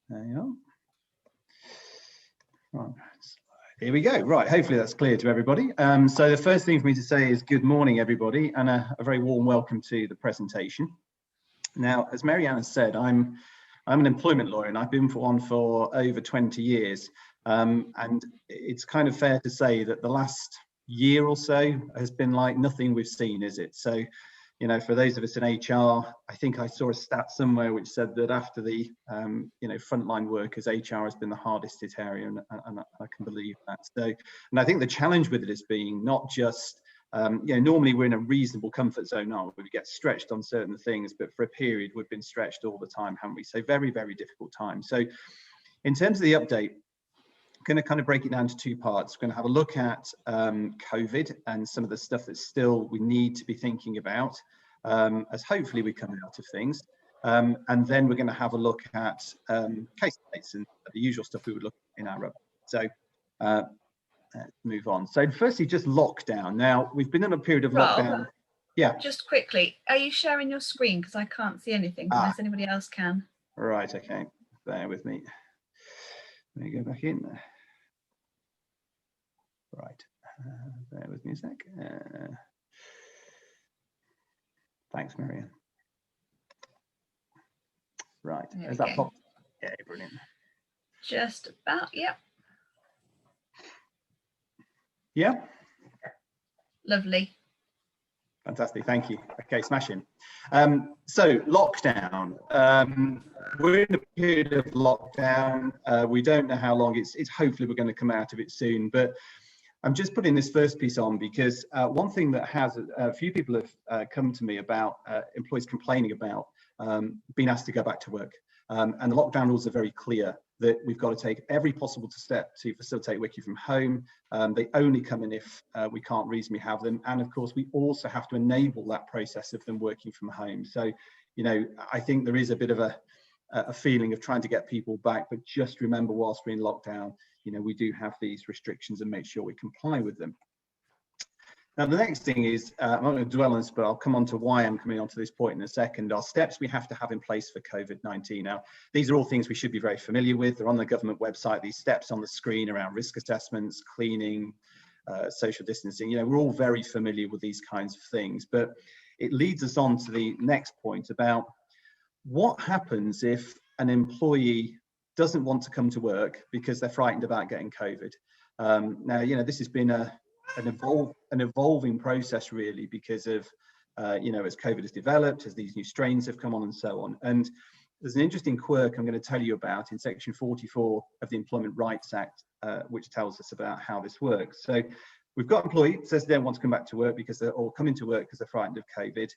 There you are. Right. Here we go. Right, hopefully that's clear to everybody. So the first thing for me to say is good morning, everybody, and a very warm welcome to the presentation. Now, as Marianne has said, I'm an employment lawyer, and I've been one for over 20 years. And it's kind of fair to say that the last year or so has been like nothing we've seen, is it? So, you know, for those of us in HR, I think I saw a stat somewhere which said that after the, you know, frontline workers, HR has been the hardest hit area, and I can believe that. So, and I think the challenge with it is being not just, you know, normally we're in a reasonable comfort zone now, we get stretched on certain things, but for a period we've been stretched all the time, haven't we? So very, very difficult time. So in terms of the update, I'm going to kind of break it down to two parts. We're going to have a look at COVID and some of the stuff that still we need to be thinking about as hopefully we come out of things. And then we're going to have a look at case states and the usual stuff we would look at in our rubber. So let's move on. So firstly, just lockdown. Now, we've been in a period of lockdown. Yeah. Just quickly, are you sharing your screen? Because I can't see anything unless anybody else can. Right, okay. Bear with me. Let me go back in. Right, bear with me a sec. Thanks, Marianne. Right, is that popped? Yeah, brilliant. Just about, yep. Yeah. Lovely. Fantastic, thank you. Okay, smashing. So lockdown. We're in a period of lockdown. We don't know how long. It's hopefully we're going to come out of it soon. But I'm just putting this first piece on because one thing that has a few people have come to me about employees complaining about being asked to go back to work. And the lockdown rules are very clear that we've got to take every possible step to facilitate working from home. They only come in if we can't reasonably have them. And of course, we also have to enable that process of them working from home. So, you know, I think there is a bit of a feeling of trying to get people back, but just remember whilst we're in lockdown, you know, we do have these restrictions and make sure we comply with them. Now, the next thing is, I'm not going to dwell on this, but I'll come on to why I'm coming on to this point in a second, are steps we have to have in place for COVID-19. Now, these are all things we should be very familiar with. They're on the government website, these steps on the screen around risk assessments, cleaning, social distancing. You know, we're all very familiar with these kinds of things, but it leads us on to the next point about what happens if an employee doesn't want to come to work because they're frightened about getting COVID. Now, you know, this has been an evolving process really because of, you know, as COVID has developed, as these new strains have come on and so on. And there's an interesting quirk I'm going to tell you about in section 44 of the Employment Rights Act, which tells us about how this works. So we've got employee says they don't want to come back to work because they're or come into work because they're frightened of COVID.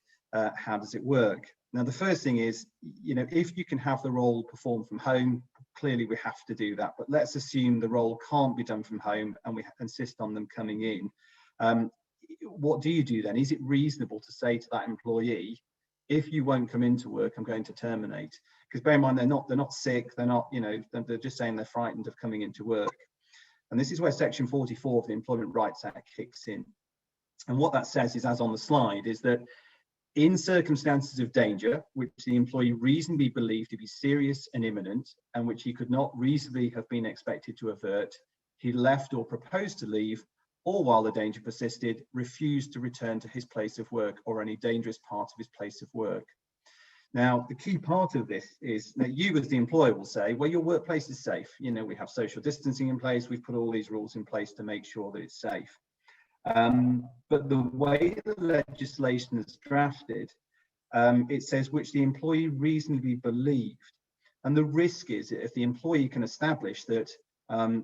How does it work? Now, the first thing is, you know, if you can have the role performed from home, clearly we have to do that. But let's assume the role can't be done from home and we insist on them coming in. What do you do then? Is it reasonable to say to that employee, if you won't come into work, I'm going to terminate? Because bear in mind, they're not sick, they're not, you know, they're just saying they're frightened of coming into work. And this is where section 44 of the Employment Rights Act kicks in. And what that says is, as on the slide, is that in circumstances of danger, which the employee reasonably believed to be serious and imminent, and which he could not reasonably have been expected to avert, he left or proposed to leave, or while the danger persisted, refused to return to his place of work or any dangerous part of his place of work. Now, the key part of this is that you as the employer will say, well, your workplace is safe. You know, we have social distancing in place. We've put all these rules in place to make sure that it's safe. But the way the legislation is drafted, it says which the employee reasonably believed. And the risk is if the employee can establish that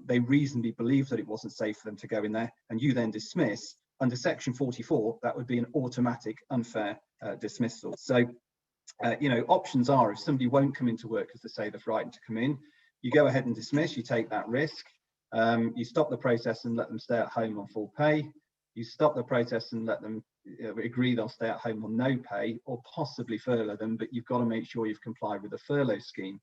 they reasonably believe that it wasn't safe for them to go in there, and you then dismiss, under section 44, that would be an automatic unfair dismissal. So, you know, options are, if somebody won't come into work because they say they're frightened to come in, you go ahead and dismiss, you take that risk, you stop the process and let them stay at home on full pay. You stop the process and let them agree they'll stay at home on no pay, or possibly furlough them, but you've got to make sure you've complied with the furlough scheme.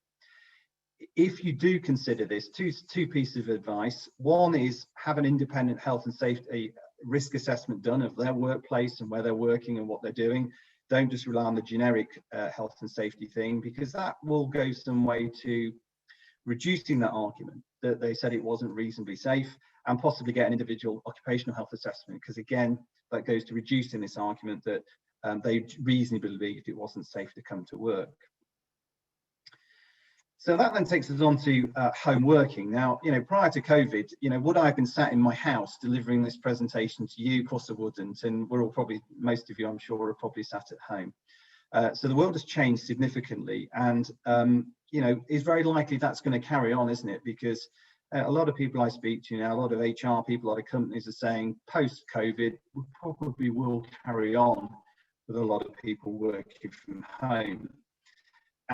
If you do consider this, two pieces of advice. One is have an independent health and safety risk assessment done of their workplace and where they're working and what they're doing. Don't just rely on the generic health and safety thing, because that will go some way to reducing that argument that they said it wasn't reasonably safe, and possibly get an individual occupational health assessment, because again, that goes to reducing this argument that they reasonably believed it wasn't safe to come to work. So that then takes us on to home working. Now, prior to COVID, would I have been sat in my house delivering this presentation to you? Of course I wouldn't, and we're all probably, most of you I'm sure, are probably sat at home. So the world has changed significantly, and it's very likely that's going to carry on, isn't it? Because a lot of people I speak to now, a lot of HR people, a lot of companies are saying post-COVID, we probably will carry on with a lot of people working from home.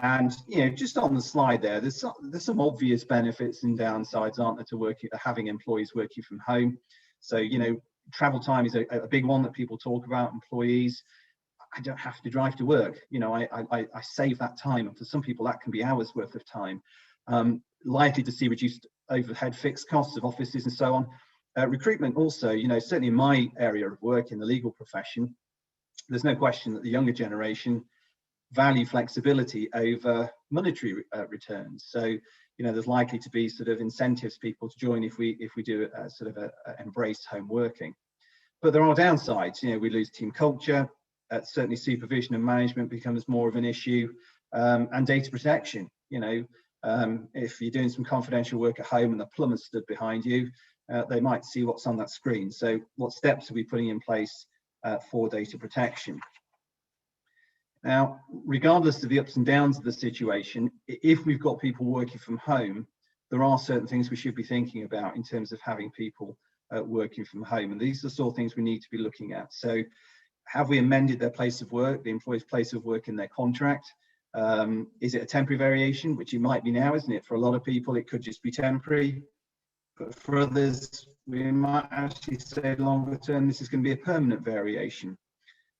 And just on the slide there's some obvious benefits and downsides, aren't there, to having employees working from home. So travel time is a big one that people talk about. Employees, I don't have to drive to work. I save that time, and for some people that can be hours worth of time. Likely to see reduced overhead fixed costs of offices and so on. Recruitment also, certainly in my area of work in the legal profession, there's no question that the younger generation value flexibility over monetary returns. So there's likely to be sort of incentives people to join if we do embrace home working. But there are downsides. We lose team culture. Certainly supervision and management becomes more of an issue, and data protection. If you're doing some confidential work at home and the plumber stood behind you, they might see what's on that screen. So what steps are we putting in place for data protection? Now, regardless of the ups and downs of the situation, if we've got people working from home, there are certain things we should be thinking about in terms of having people working from home. And these are the sort of things we need to be looking at. So have we amended their place of work, the employee's place of work in their contract? Is it a temporary variation, which it might be now, isn't it? For a lot of people, it could just be temporary. But for others, we might actually say longer term, this is going to be a permanent variation.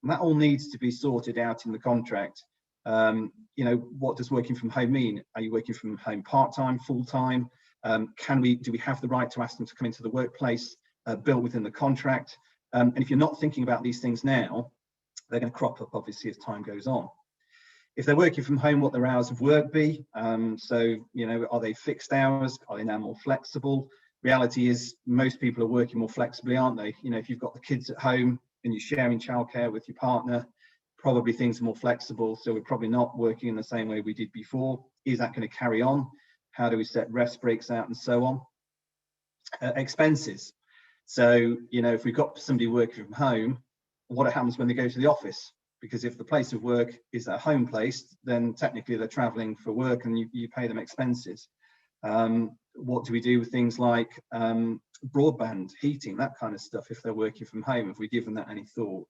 And that all needs to be sorted out in the contract. What does working from home mean? Are you working from home part-time, full-time? Do we have the right to ask them to come into the workplace, built within the contract? And if you're not thinking about these things now, they're going to crop up obviously as time goes on. If they're working from home, what their hours of work be? Are they fixed hours? Are they now more flexible? Reality is most people are working more flexibly, aren't they? If you've got the kids at home and you're sharing childcare with your partner, probably things are more flexible. So we're probably not working in the same way we did before. Is that going to carry on? How do we set rest breaks out and so on? Expenses. So, if we've got somebody working from home, what happens when they go to the office? Because if the place of work is their home place, then technically they're traveling for work and you pay them expenses. What do we do with things like broadband, heating, that kind of stuff if they're working from home? Have we given that any thought?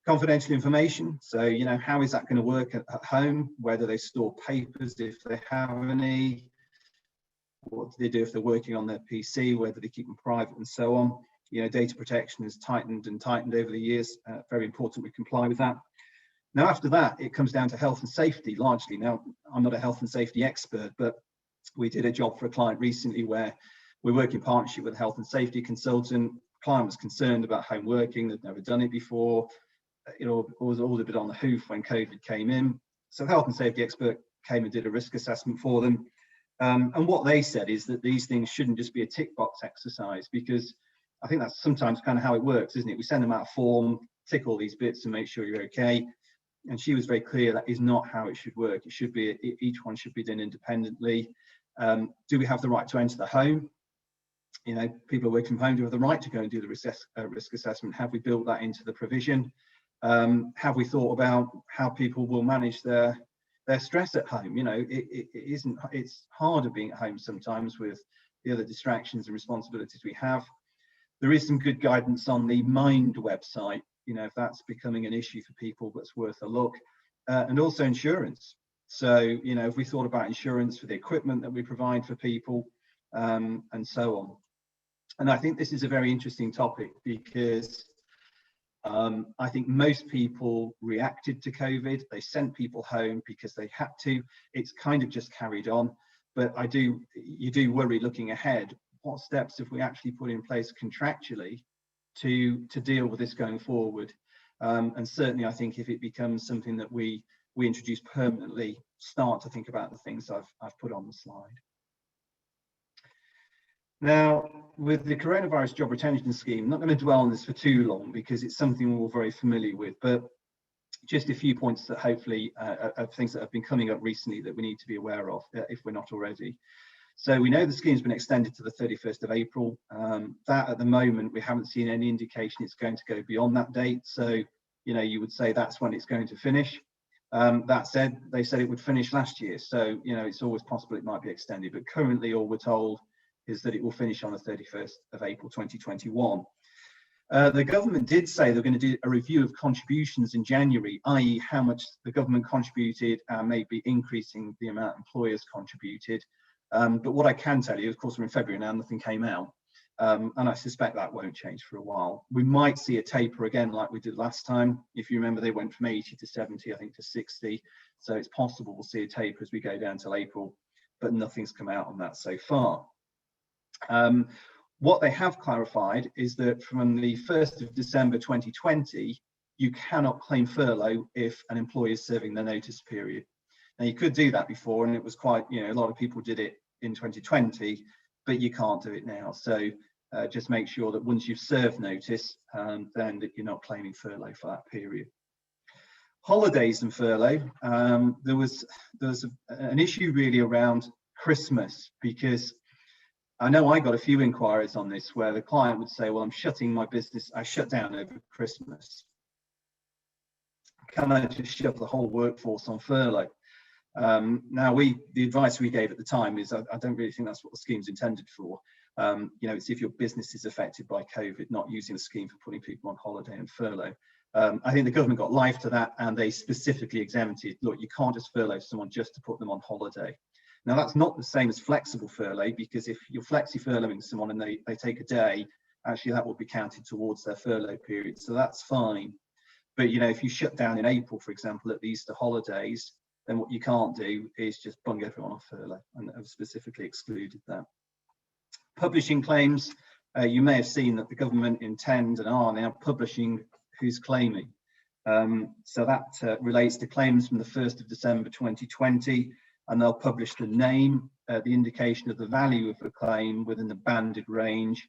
Confidential information. So, how is that going to work at home? Where do they store papers if they have any? What do they do if they're working on their PC? Where do they keep them private and so on? Data protection has tightened and tightened over the years. Very important we comply with that. Now, after that, it comes down to health and safety largely. Now, I'm not a health and safety expert, but we did a job for a client recently where we work in partnership with a health and safety consultant. The client was concerned about home working. They'd never done it before. It was all a bit on the hoof when COVID came in. So the health and safety expert came and did a risk assessment for them. And what they said is that these things shouldn't just be a tick box exercise, because I think that's sometimes kind of how it works, isn't it? We send them out a form, tick all these bits and make sure you're okay. And she was very clear that is not how it should work. It should be, each one should be done independently. Do we have the right to enter the home? People are working from home, do we have the right to go and do the risk assessment? Have we built that into the provision? Have we thought about how people will manage their stress at home? It's harder being at home sometimes with the other distractions and responsibilities we have. There is some good guidance on the Mind website, if that's becoming an issue for people, that's worth a look. And also insurance. So, if we thought about insurance for the equipment that we provide for people, and so on. And I think this is a very interesting topic because I think most people reacted to COVID. They sent people home because they had to. It's kind of just carried on. But you do worry looking ahead, what steps have we actually put in place contractually to deal with this going forward? And certainly I think if it becomes something that we introduce permanently, start to think about the things I've put on the slide. Now, with the coronavirus job retention scheme, I'm not going to dwell on this for too long because it's something we're all very familiar with, but just a few points that hopefully of things that have been coming up recently that we need to be aware of if we're not already. So we know the scheme's been extended to the 31st of April. That at the moment, we haven't seen any indication it's going to go beyond that date. So, you know, you would say that's when it's going to finish. That said, they said it would finish last year. So, you know, it's always possible it might be extended, but currently all we're told is that it will finish on the 31st of April 2021. The government did say they're going to do a review of contributions in January, i.e. how much the government contributed and maybe increasing the amount employers contributed. But what I can tell you, of course, we're in February now, nothing came out. And I suspect that won't change for a while. We might see a taper again like we did last time. If you remember, they went from 80 to 70, I think to 60. So it's possible we'll see a taper as we go down till April, but nothing's come out on that so far. What they have clarified is that from the 1st of December 2020, you cannot claim furlough if an employee is serving their notice period. Now, you could do that before, and it was quite, you know, a lot of people did it in 2020, but you can't do it now. So just make sure that once you've served notice, then that you're not claiming furlough for that period. Holidays and furlough, there was an issue really around Christmas, because I know I got a few inquiries on this where the client would say, well, I'm shutting my business, I shut down over Christmas. Can I just shut the whole workforce on furlough? Now, the advice we gave at the time is I don't really think that's what the scheme's intended for. You know, it's if your business is affected by COVID, not using a scheme for putting people on holiday and furlough. I think the government got live to that, and they specifically exempted, look, you can't just furlough someone just to put them on holiday. Now, that's not the same as flexible furlough, because if you're flexi furloughing someone and they take a day, actually that will be counted towards their furlough period. So that's fine. But, you know, if you shut down in April, for example, at the Easter holidays, then what you can't do is just bung everyone off furlough, and have specifically excluded that. Publishing claims, you may have seen that the government intend and are now publishing who's claiming. So that relates to claims from the 1st of December 2020. And they'll publish the name, the indication of the value of the claim within the banded range,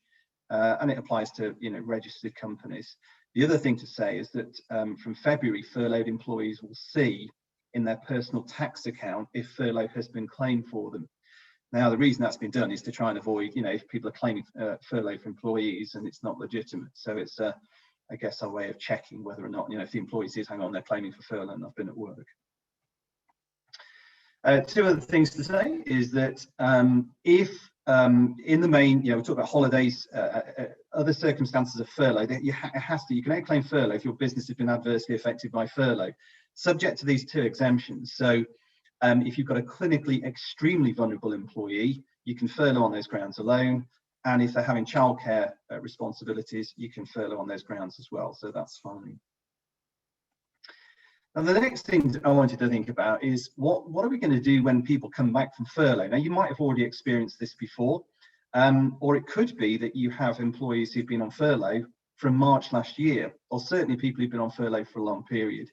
and it applies to, you know, registered companies. The other thing to say is that from February, furloughed employees will see in their personal tax account if furlough has been claimed for them. Now, the reason that's been done is to try and avoid, you know, if people are claiming furlough for employees and it's not legitimate. So it's, I guess, a way of checking whether or not, you know, if the employee says, hang on, they're claiming for furlough and I've been at work. Two other things to say is that if in the main, you know, we talk about holidays, other circumstances of furlough, that you can only claim furlough if your business has been adversely affected by furlough, subject to these two exemptions. So if you've got a clinically extremely vulnerable employee, you can furlough on those grounds alone. And if they're having childcare responsibilities, you can furlough on those grounds as well. So that's fine. And the next thing I wanted to think about is what are we going to do when people come back from furlough? Now, you might have already experienced this before, or it could be that you have employees who've been on furlough from March last year, or certainly people who've been on furlough for a long period.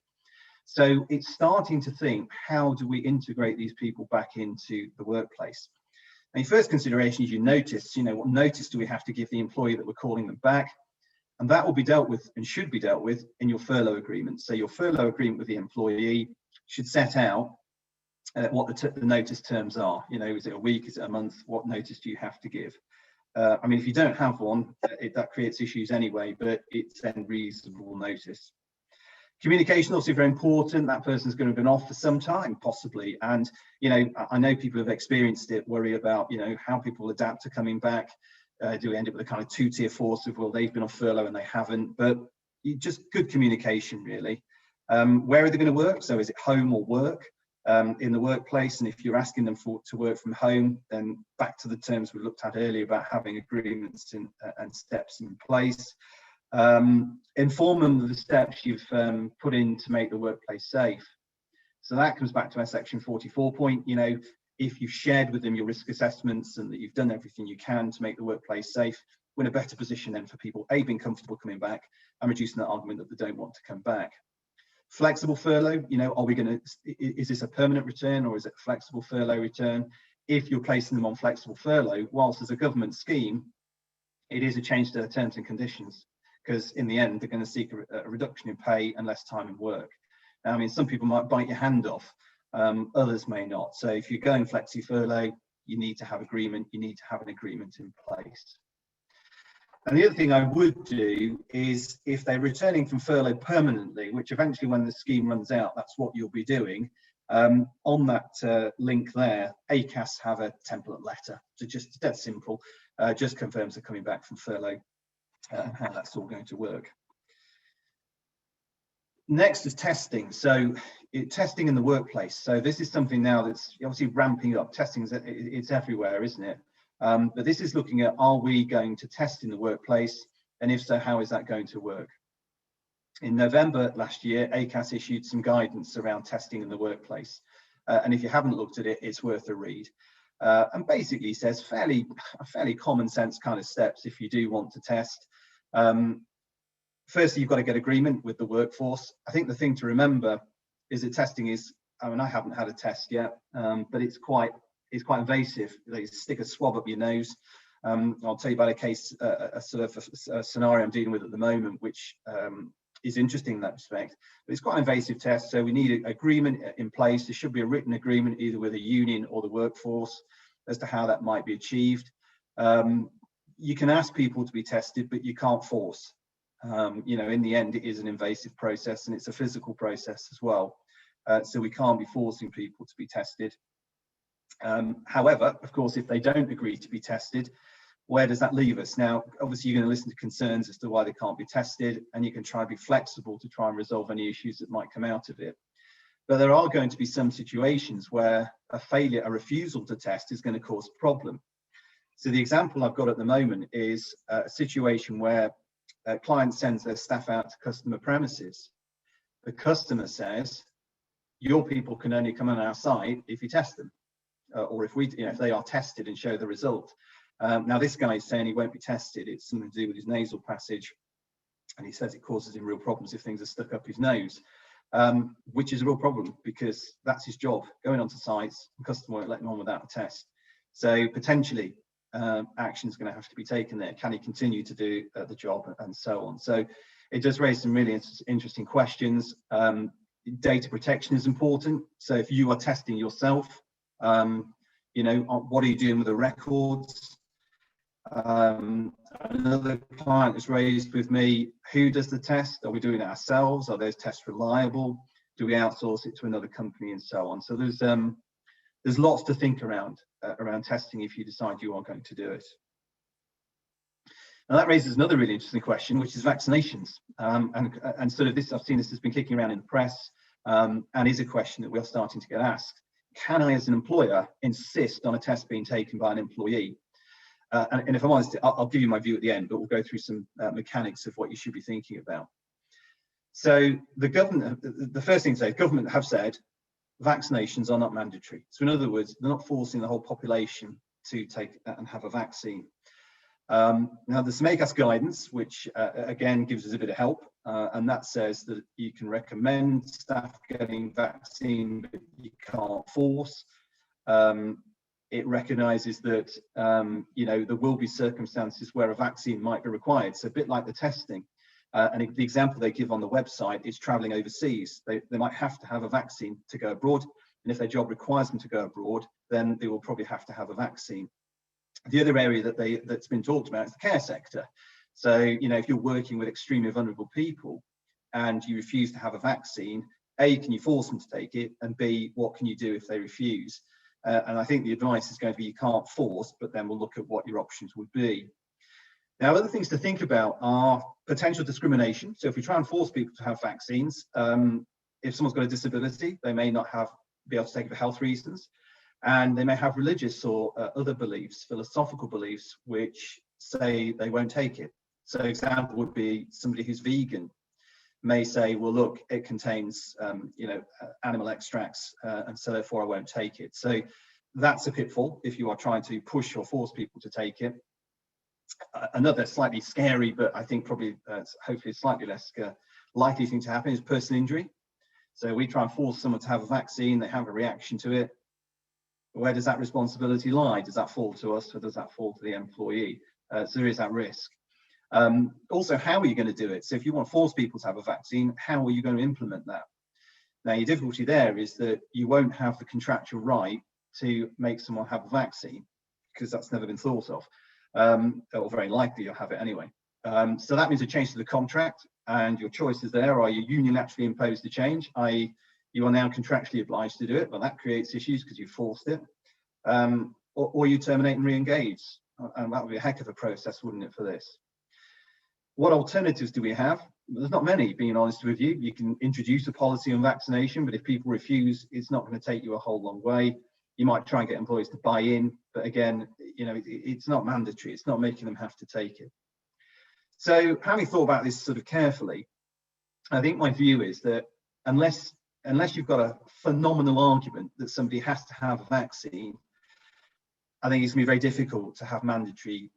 So it's starting to think, how do we integrate these people back into the workplace? And your first consideration is your notice. You know, what notice do we have to give the employee that we're calling them back? And that will be dealt with and should be dealt with in your furlough agreement. So your furlough agreement with the employee should set out what the notice terms are. You know, is it a week? Is it a month? What notice do you have to give? I mean, if you don't have one, that creates issues anyway, but it's then reasonable notice. Communication, also very important. That person's going to have been off for some time, possibly. And, you know, I know people have experienced it, worry about, you know, how people adapt to coming back. Do we end up with a kind of two-tier force of, well, they've been on furlough and they haven't, but just good communication, really. Where are they going to work? So is it home or work in the workplace? And if you're asking them to work from home, then back to the terms we looked at earlier about having agreements and steps in place. Inform them of the steps you've put in to make the workplace safe. So that comes back to our section 44 point, you know, if you've shared with them your risk assessments and that you've done everything you can to make the workplace safe, we're in a better position then for people, A, being comfortable coming back and reducing that argument that they don't want to come back. Flexible furlough, are we going to, is this a permanent return or is it a flexible furlough return? If you're placing them on flexible furlough, whilst as a government scheme, it is a change to their terms and conditions, because in the end, they're going to seek a reduction in pay and less time in work. Now, I mean, some people might bite your hand off, others may not. So if you're going flexi furlough, you need to have agreement, you need to have an agreement in place. And the other thing I would do is, if they're returning from furlough permanently, which eventually when the scheme runs out, that's what you'll be doing, on that link there, ACAS have a template letter. So just dead simple, just confirms they're coming back from furlough and how that's all going to work. Next is testing. So testing in the workplace. So this is something now that's obviously ramping up. Testing, it's everywhere, isn't it? But this is looking at, are we going to test in the workplace? And if so, how is that going to work? In November last year, ACAS issued some guidance around testing in the workplace. And if you haven't looked at it, it's worth a read. And basically says fairly common sense kind of steps if you do want to test. Firstly, you've got to get agreement with the workforce. I think the thing to remember is that testing is, I mean, I haven't had a test yet, but it's quite invasive. They stick a swab up your nose. I'll tell you about a case, a scenario I'm dealing with at the moment, which is interesting in that respect. But it's quite an invasive test, so we need an agreement in place. There should be a written agreement either with a union or the workforce as to how that might be achieved. You can ask people to be tested, but you can't force. In the end, it is an invasive process and it's a physical process as well. So we can't be forcing people to be tested. However, of course, if they don't agree to be tested, where does that leave us? Now, obviously, you're going to listen to concerns as to why they can't be tested, and you can try and be flexible to try and resolve any issues that might come out of it. But there are going to be some situations where a refusal to test is going to cause a problem. So the example I've got at the moment is a situation where a client sends their staff out to customer premises. The customer says, your people can only come on our site if you test them, or if they are tested and show the result. Now this guy is saying he won't be tested. It's something to do with his nasal passage, and he says it causes him real problems if things are stuck up his nose, which is a real problem because that's his job, going onto sites and customer won't let him on without a test. So potentially action is going to have to be taken there. Can he continue to do the job, and so on? So it does raise some really interesting questions. Data protection is important. So if you are testing yourself, what are you doing with the records? Another client has raised with me, who does the test? Are we doing it ourselves? Are those tests reliable? Do we outsource it to another company, and so on? So there's lots to think around testing if you decide you are going to do it. Now that raises another really interesting question, which is vaccinations. And sort of this, I've seen this has been kicking around in the press, and is a question that we're starting to get asked. Can I, as an employer, insist on a test being taken by an employee? And if I'm honest, I'll give you my view at the end, but we'll go through some mechanics of what you should be thinking about. So the first thing to say, government have said vaccinations are not mandatory. So in other words, they're not forcing the whole population to take and have a vaccine. Now there's some ACAS guidance, which again gives us a bit of help, and that says that you can recommend staff getting vaccine, but you can't force. It recognises that there will be circumstances where a vaccine might be required. So a bit like the testing, and the example they give on the website is travelling overseas. They might have to have a vaccine to go abroad, and if their job requires them to go abroad, then they will probably have to have a vaccine. The other area that's been talked about is the care sector. So if you're working with extremely vulnerable people and you refuse to have a vaccine, A, can you force them to take it, and B, what can you do if they refuse? And I think the advice is going to be you can't force, but then we'll look at what your options would be. Now, other things to think about are potential discrimination. So if we try and force people to have vaccines, if someone's got a disability, they may not be able to take it for health reasons, and they may have religious or other beliefs, philosophical beliefs, which say they won't take it. So example would be somebody who's vegan may say, well, look, it contains, animal extracts, and so therefore I won't take it. So that's a pitfall if you are trying to push or force people to take it. Another slightly scary, but I think probably hopefully slightly less likely thing to happen is personal injury. So we try and force someone to have a vaccine, they have a reaction to it. Where does that responsibility lie? Does that fall to us, or does that fall to the employee? So there is that risk. Also, how are you going to do it? So if you want to force people to have a vaccine, how are you going to implement that? Now, your difficulty there is that you won't have the contractual right to make someone have a vaccine, because that's never been thought of, or very likely you'll have it anyway. So that means a change to the contract, and your choices there are: you unilaterally impose the change, i.e. you are now contractually obliged to do it, but that creates issues because you forced it, or you terminate and re-engage, and that would be a heck of a process, wouldn't it, for this? What alternatives do we have? Well, there's not many, being honest with you. You can introduce a policy on vaccination, but if people refuse, it's not going to take you a whole long way. You might try and get employees to buy in, but again, you know, it's not mandatory. It's not making them have to take it. So having thought about this sort of carefully, I think my view is that unless you've got a phenomenal argument that somebody has to have a vaccine, I think it's going to be very difficult to have mandatory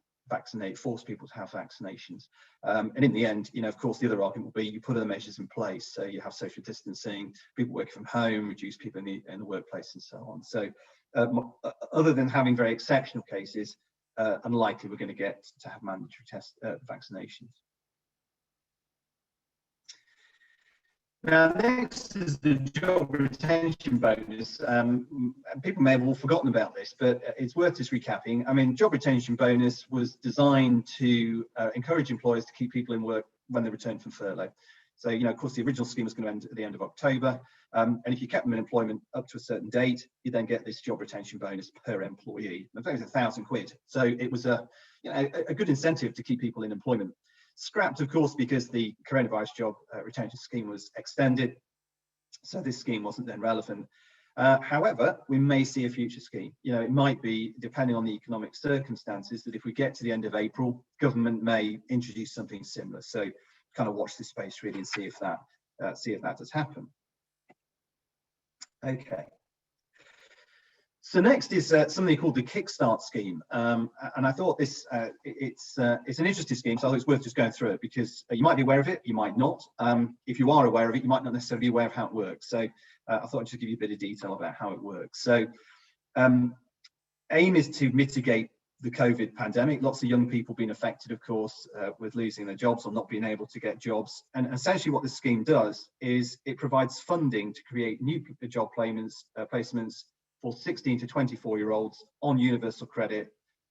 force people to have vaccinations. And in the end, you know, of course, the other argument will be you put other measures in place. So you have social distancing, people working from home, reduce people in the workplace, and so on. So other than having very exceptional cases, unlikely we're going to get to have mandatory vaccinations. Now, next is the job retention bonus. People may have all forgotten about this, but it's worth just recapping. I mean, job retention bonus was designed to encourage employers to keep people in work when they return from furlough. So, you know, of course, the original scheme was going to end at the end of October. And if you kept them in employment up to a certain date, you then get this job retention bonus per employee. In fact, it was £1,000. So it was a good incentive to keep people in employment. Scrapped, of course, because the coronavirus job retention scheme was extended, so this scheme wasn't then relevant. However, we may see a future scheme. You know, it might be, depending on the economic circumstances, that if we get to the end of April, government may introduce something similar. So, kind of watch this space really and see if that does happen. Okay. So next is something called the Kickstart scheme, and I thought this it's an interesting scheme, so I thought it's worth just going through it, because you might be aware of it, you might not. If you are aware of it, you might not necessarily be aware of how it works. So I thought I'd just give you a bit of detail about how it works. So aim is to mitigate the COVID pandemic. Lots of young people being affected, of course, with losing their jobs or not being able to get jobs. And essentially what this scheme does is it provides funding to create new job placements for 16 to 24-year-olds on universal credit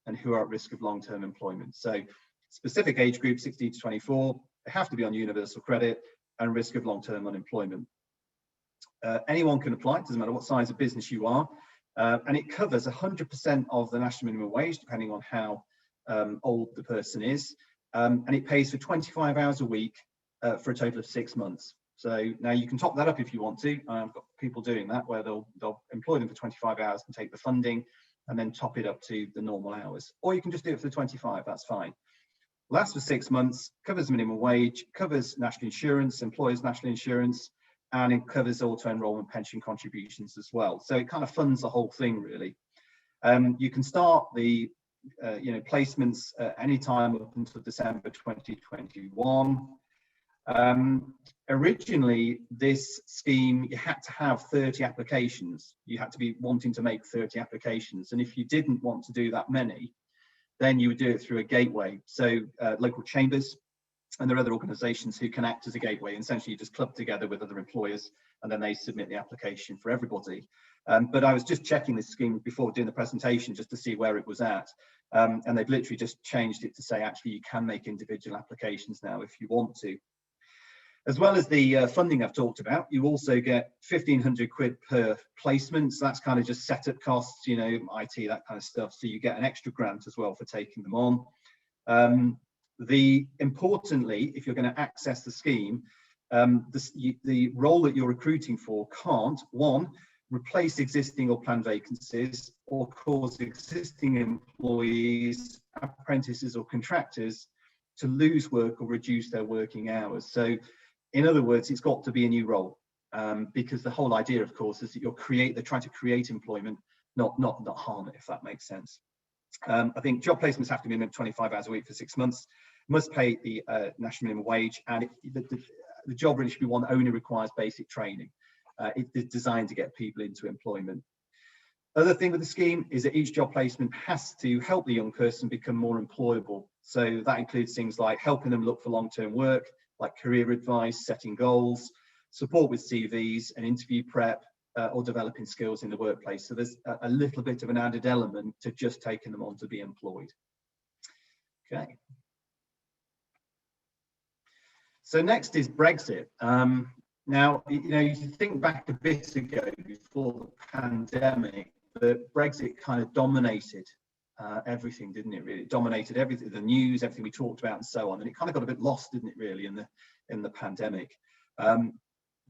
and who are at risk of long-term employment. So specific age group, 16 to 24, they have to be on universal credit and risk of long-term unemployment. Anyone can apply, it doesn't matter what size of business you are, and it covers 100% of the national minimum wage, depending on how old the person is, and it pays for 25 hours a week for a total of 6 months. So now you can top that up if you want to. I've got people doing that where they'll employ them for 25 hours and take the funding and then top it up to the normal hours. Or you can just do it for the 25, that's fine. Lasts for 6 months, covers minimum wage, covers national insurance, employers' national insurance, and it covers auto-enrollment pension contributions as well. So it kind of funds the whole thing, really. You can start the placements anytime up until December 2021. Originally, this scheme, you had to have 30 applications. You had to be wanting to make 30 applications. And if you didn't want to do that many, then you would do it through a gateway. So local chambers, and there are other organisations who can act as a gateway. And essentially, you just club together with other employers, and then they submit the application for everybody. But I was just checking this scheme before doing the presentation just to see where it was at. And they've literally just changed it to say, actually, you can make individual applications now if you want to. As well as the funding I've talked about, you also get 1,500 quid per placement. So that's kind of just setup costs, you know, IT, that kind of stuff. So you get an extra grant as well for taking them on. Importantly, if you're going to access the scheme, the role that you're recruiting for can't, one, replace existing or planned vacancies, or cause existing employees, apprentices or contractors to lose work or reduce their working hours. So in other words, it's got to be a new role, because the whole idea, of course, is that they're trying to create employment, not harm it, if that makes sense. I think job placements have to be minimum 25 hours a week for 6 months, must pay the national minimum wage, and the job really should be one that only requires basic training. It's designed to get people into employment. Other thing with the scheme is that each job placement has to help the young person become more employable. So that includes things like helping them look for long-term work, like career advice, setting goals, support with CVs and interview prep, or developing skills in the workplace. So there's a little bit of an added element to just taking them on to be employed. Okay. So next is Brexit. Now, you think back a bit ago before the pandemic, that Brexit kind of dominated everything, didn't it? Really, it dominated everything, the news, everything we talked about, and so on. And it kind of got a bit lost, didn't it? Really, in the pandemic.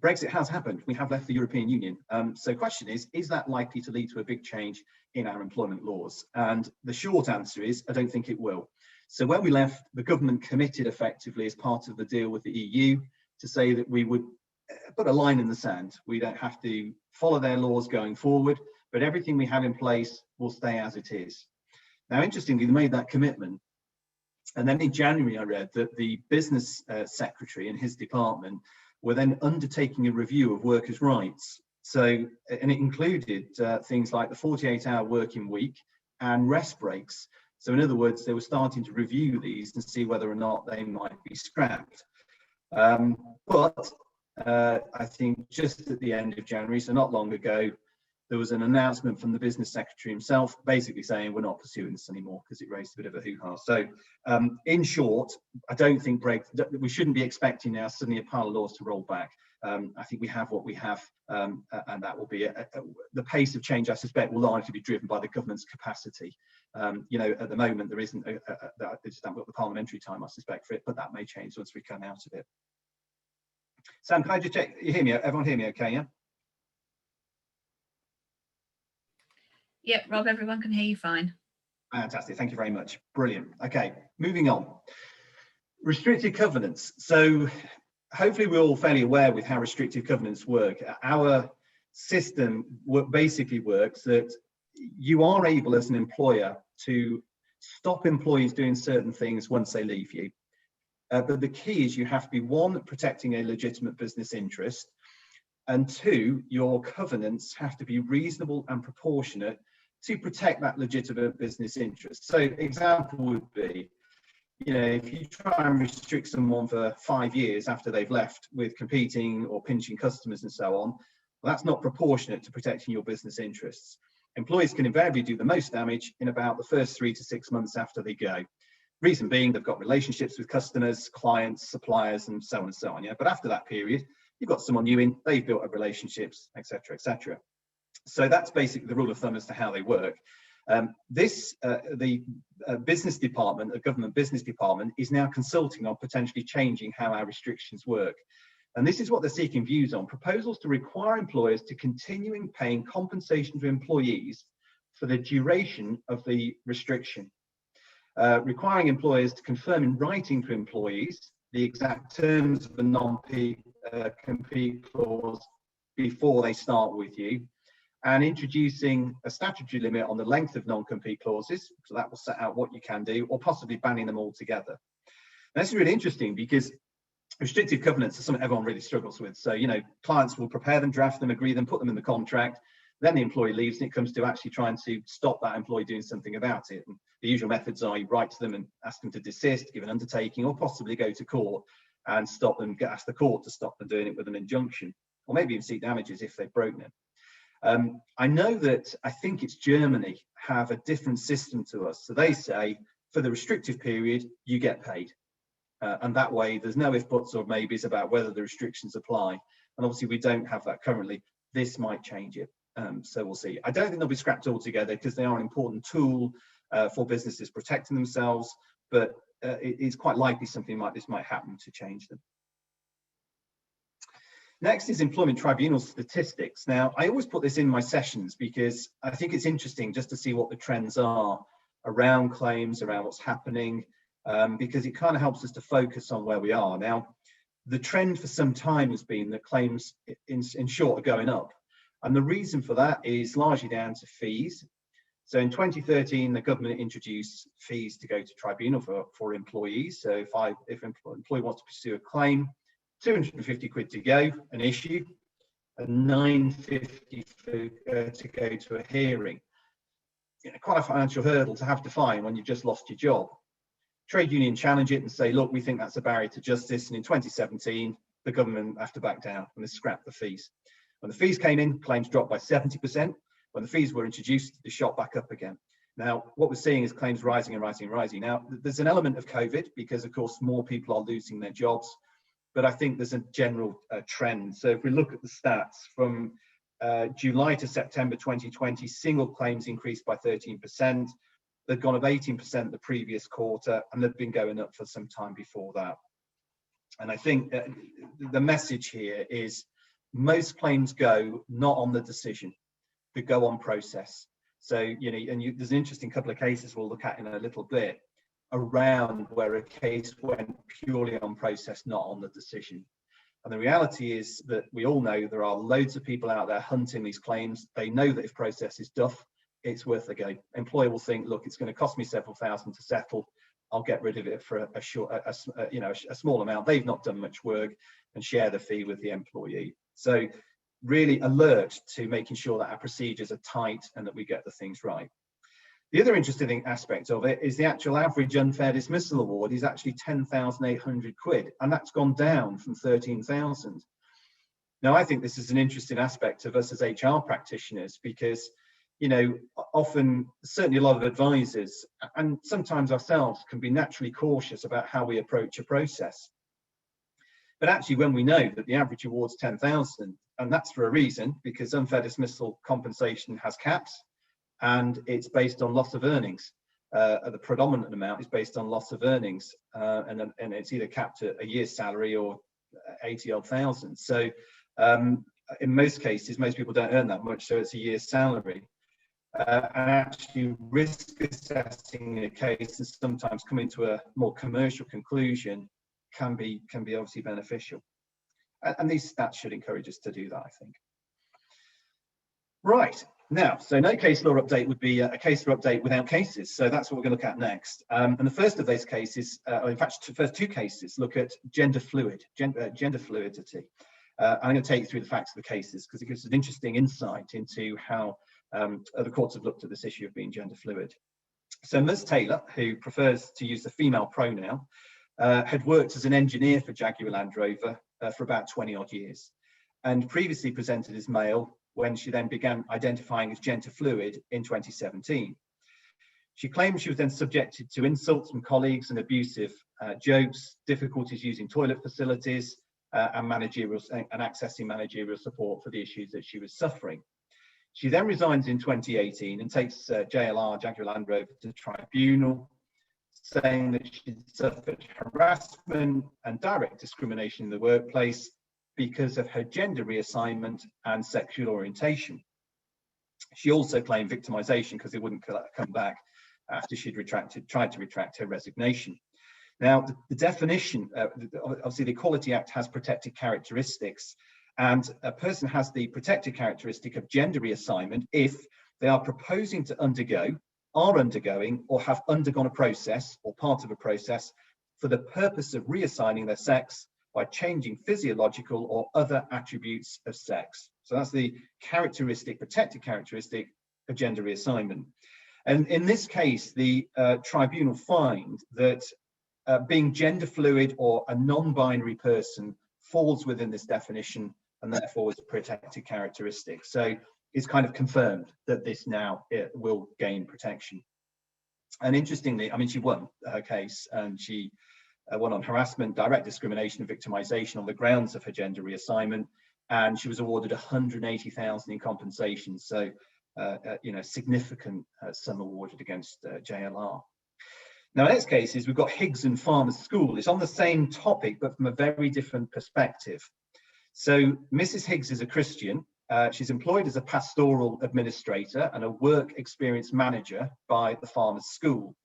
Brexit has happened. We have left the European Union. So the question is that likely to lead to a big change in our employment laws? And the short answer is, I don't think it will. So when we left, the government committed effectively as part of the deal with the EU to say that we would put a line in the sand. We don't have to follow their laws going forward, but everything we have in place will stay as it is. Now, interestingly, they made that commitment. And then in January, I read that the business secretary and his department were then undertaking a review of workers' rights. So, and it included things like the 48-hour working week and rest breaks. So in other words, they were starting to review these and see whether or not they might be scrapped. But I think just at the end of January, so not long ago, there was an announcement from the business secretary himself, basically saying we're not pursuing this anymore because it raised a bit of a hoo-ha. So in short, I don't think we shouldn't be expecting now suddenly a pile of laws to roll back. I think we have what we have, and that will be the pace of change, I suspect, will largely be driven by the government's capacity. At the moment, there isn't, they just haven't got the parliamentary time, I suspect, for it, but that may change once we come out of it. Sam, can I just check? You hear me? Everyone hear me okay, yeah? Yep, Rob, everyone can hear you fine. Fantastic, thank you very much. Brilliant. Okay, moving on. Restrictive covenants. So hopefully we're all fairly aware with how restrictive covenants work. Our system basically works that you are able as an employer to stop employees doing certain things once they leave you. But the key is you have to be, one, protecting a legitimate business interest, and two, your covenants have to be reasonable and proportionate to protect that legitimate business interest. So example would be, if you try and restrict someone for 5 years after they've left with competing or pinching customers and so on, well, that's not proportionate to protecting your business interests. Employees can invariably do the most damage in about the first 3 to 6 months after they go. Reason being, they've got relationships with customers, clients, suppliers, and so on and so on. Yeah, but after that period, you've got someone new in, they've built up relationships, etc., etc. So that's basically the rule of thumb as to how they work. The business department, the government business department, is now consulting on potentially changing how our restrictions work. And this is what they're seeking views on: proposals to require employers to continue paying compensation to employees for the duration of the restriction. Requiring employers to confirm in writing to employees the exact terms of the non-compete clause before they start with you, and introducing a statutory limit on the length of non-compete clauses, so that will set out what you can do, or possibly banning them altogether. Now, this is really interesting because restrictive covenants are something everyone really struggles with. So, clients will prepare them, draft them, agree them, put them in the contract, then the employee leaves and it comes to actually trying to stop that employee doing something about it. And the usual methods are you write to them and ask them to desist, give an undertaking, or possibly go to court and stop them, ask the court to stop them doing it with an injunction, or maybe even seek damages if they've broken it. I know that I think it's Germany have a different system to us. So they say for the restrictive period, you get paid. And that way there's no if, buts or maybes about whether the restrictions apply. And obviously we don't have that currently. This might change it. So we'll see. I don't think they'll be scrapped altogether because they are an important tool for businesses protecting themselves, but it is quite likely something like this might happen to change them. Next is employment tribunal statistics. Now, I always put this in my sessions because I think it's interesting just to see what the trends are around claims, around what's happening, because it kind of helps us to focus on where we are. Now, the trend for some time has been that claims, in short, are going up. And the reason for that is largely down to fees. So in 2013, the government introduced fees to go to tribunal for employees. So if an employee wants to pursue a claim, 250 quid to go, an issue. and 9:50 to go to a hearing. Quite a financial hurdle to have to find when you've just lost your job. Trade union challenge it and say, look, we think that's a barrier to justice. And in 2017, the government have to back down and they scrapped the fees. When the fees came in, claims dropped by 70%. When the fees were introduced, they shot back up again. Now, what we're seeing is claims rising and rising and rising. Now, there's an element of COVID because, of course, more people are losing their jobs. But I think there's a general trend. So if we look at the stats from July to September 2020, single claims increased by 13%. They've gone up 18% the previous quarter, and they've been going up for some time before that. And I think the message here is most claims go not on the decision, they go on process. So, there's an interesting couple of cases we'll look at in a little bit around where a case went purely on process, not on the decision. And the reality is that we all know there are loads of people out there hunting these claims. They know that if process is duff, it's worth a go. Employer will think, look, it's going to cost me several thousand to settle. I'll get rid of it for a small amount. They've not done much work, and share the fee with the employee. So really alert to making sure that our procedures are tight and that we get the things right. The other interesting aspect of it is the actual average unfair dismissal award is actually 10,800 quid, and that's gone down from 13,000. Now, I think this is an interesting aspect of us as HR practitioners because, often, certainly a lot of advisors and sometimes ourselves can be naturally cautious about how we approach a process. But actually, when we know that the average award's 10,000, and that's for a reason, because unfair dismissal compensation has caps, and it's based on loss of earnings. The predominant amount is based on loss of earnings, and it's either capped at a year's salary or 80-odd thousand. So in most cases, most people don't earn that much, so it's a year's salary. And actually risk assessing a case and sometimes coming to a more commercial conclusion can be obviously beneficial. And these stats should encourage us to do that, I think. Right. Now, so no case law update would be a case law update without cases. So that's what we're going to look at next. And the first of those cases, in fact, the first two cases look at gender fluidity. I'm going to take you through the facts of the cases because it gives an interesting insight into how the courts have looked at this issue of being gender fluid. So Ms. Taylor, who prefers to use the female pronoun, had worked as an engineer for Jaguar Land Rover for about 20 odd years, and previously presented as male when she then began identifying as gender fluid in 2017. She claimed she was then subjected to insults from colleagues and abusive jokes, difficulties using toilet facilities, and accessing managerial support for the issues that she was suffering. She then resigns in 2018 and takes JLR, Jaguar Land Rover, to tribunal, saying that she'd suffered harassment and direct discrimination in the workplace because of her gender reassignment and sexual orientation. She also claimed victimization because it wouldn't come back after she'd tried to retract her resignation. Now, the definition, obviously the Equality Act has protected characteristics, and a person has the protected characteristic of gender reassignment if they are proposing to undergo, are undergoing, or have undergone a process or part of a process for the purpose of reassigning their sex by changing physiological or other attributes of sex. So that's the protected characteristic of gender reassignment. And in this case, the tribunal find that being gender fluid or a non-binary person falls within this definition and therefore is a protected characteristic. So it's kind of confirmed that this now will gain protection. And interestingly, I mean, she won her case, and she won on harassment, direct discrimination, and victimization on the grounds of her gender reassignment, and she was awarded 180,000 in compensation. So, significant sum awarded against JLR. Now, in next cases, we've got Higgs and Farmers School. It's on the same topic, but from a very different perspective. So Mrs. Higgs is a Christian. She's employed as a pastoral administrator and a work experience manager by the Farmers School.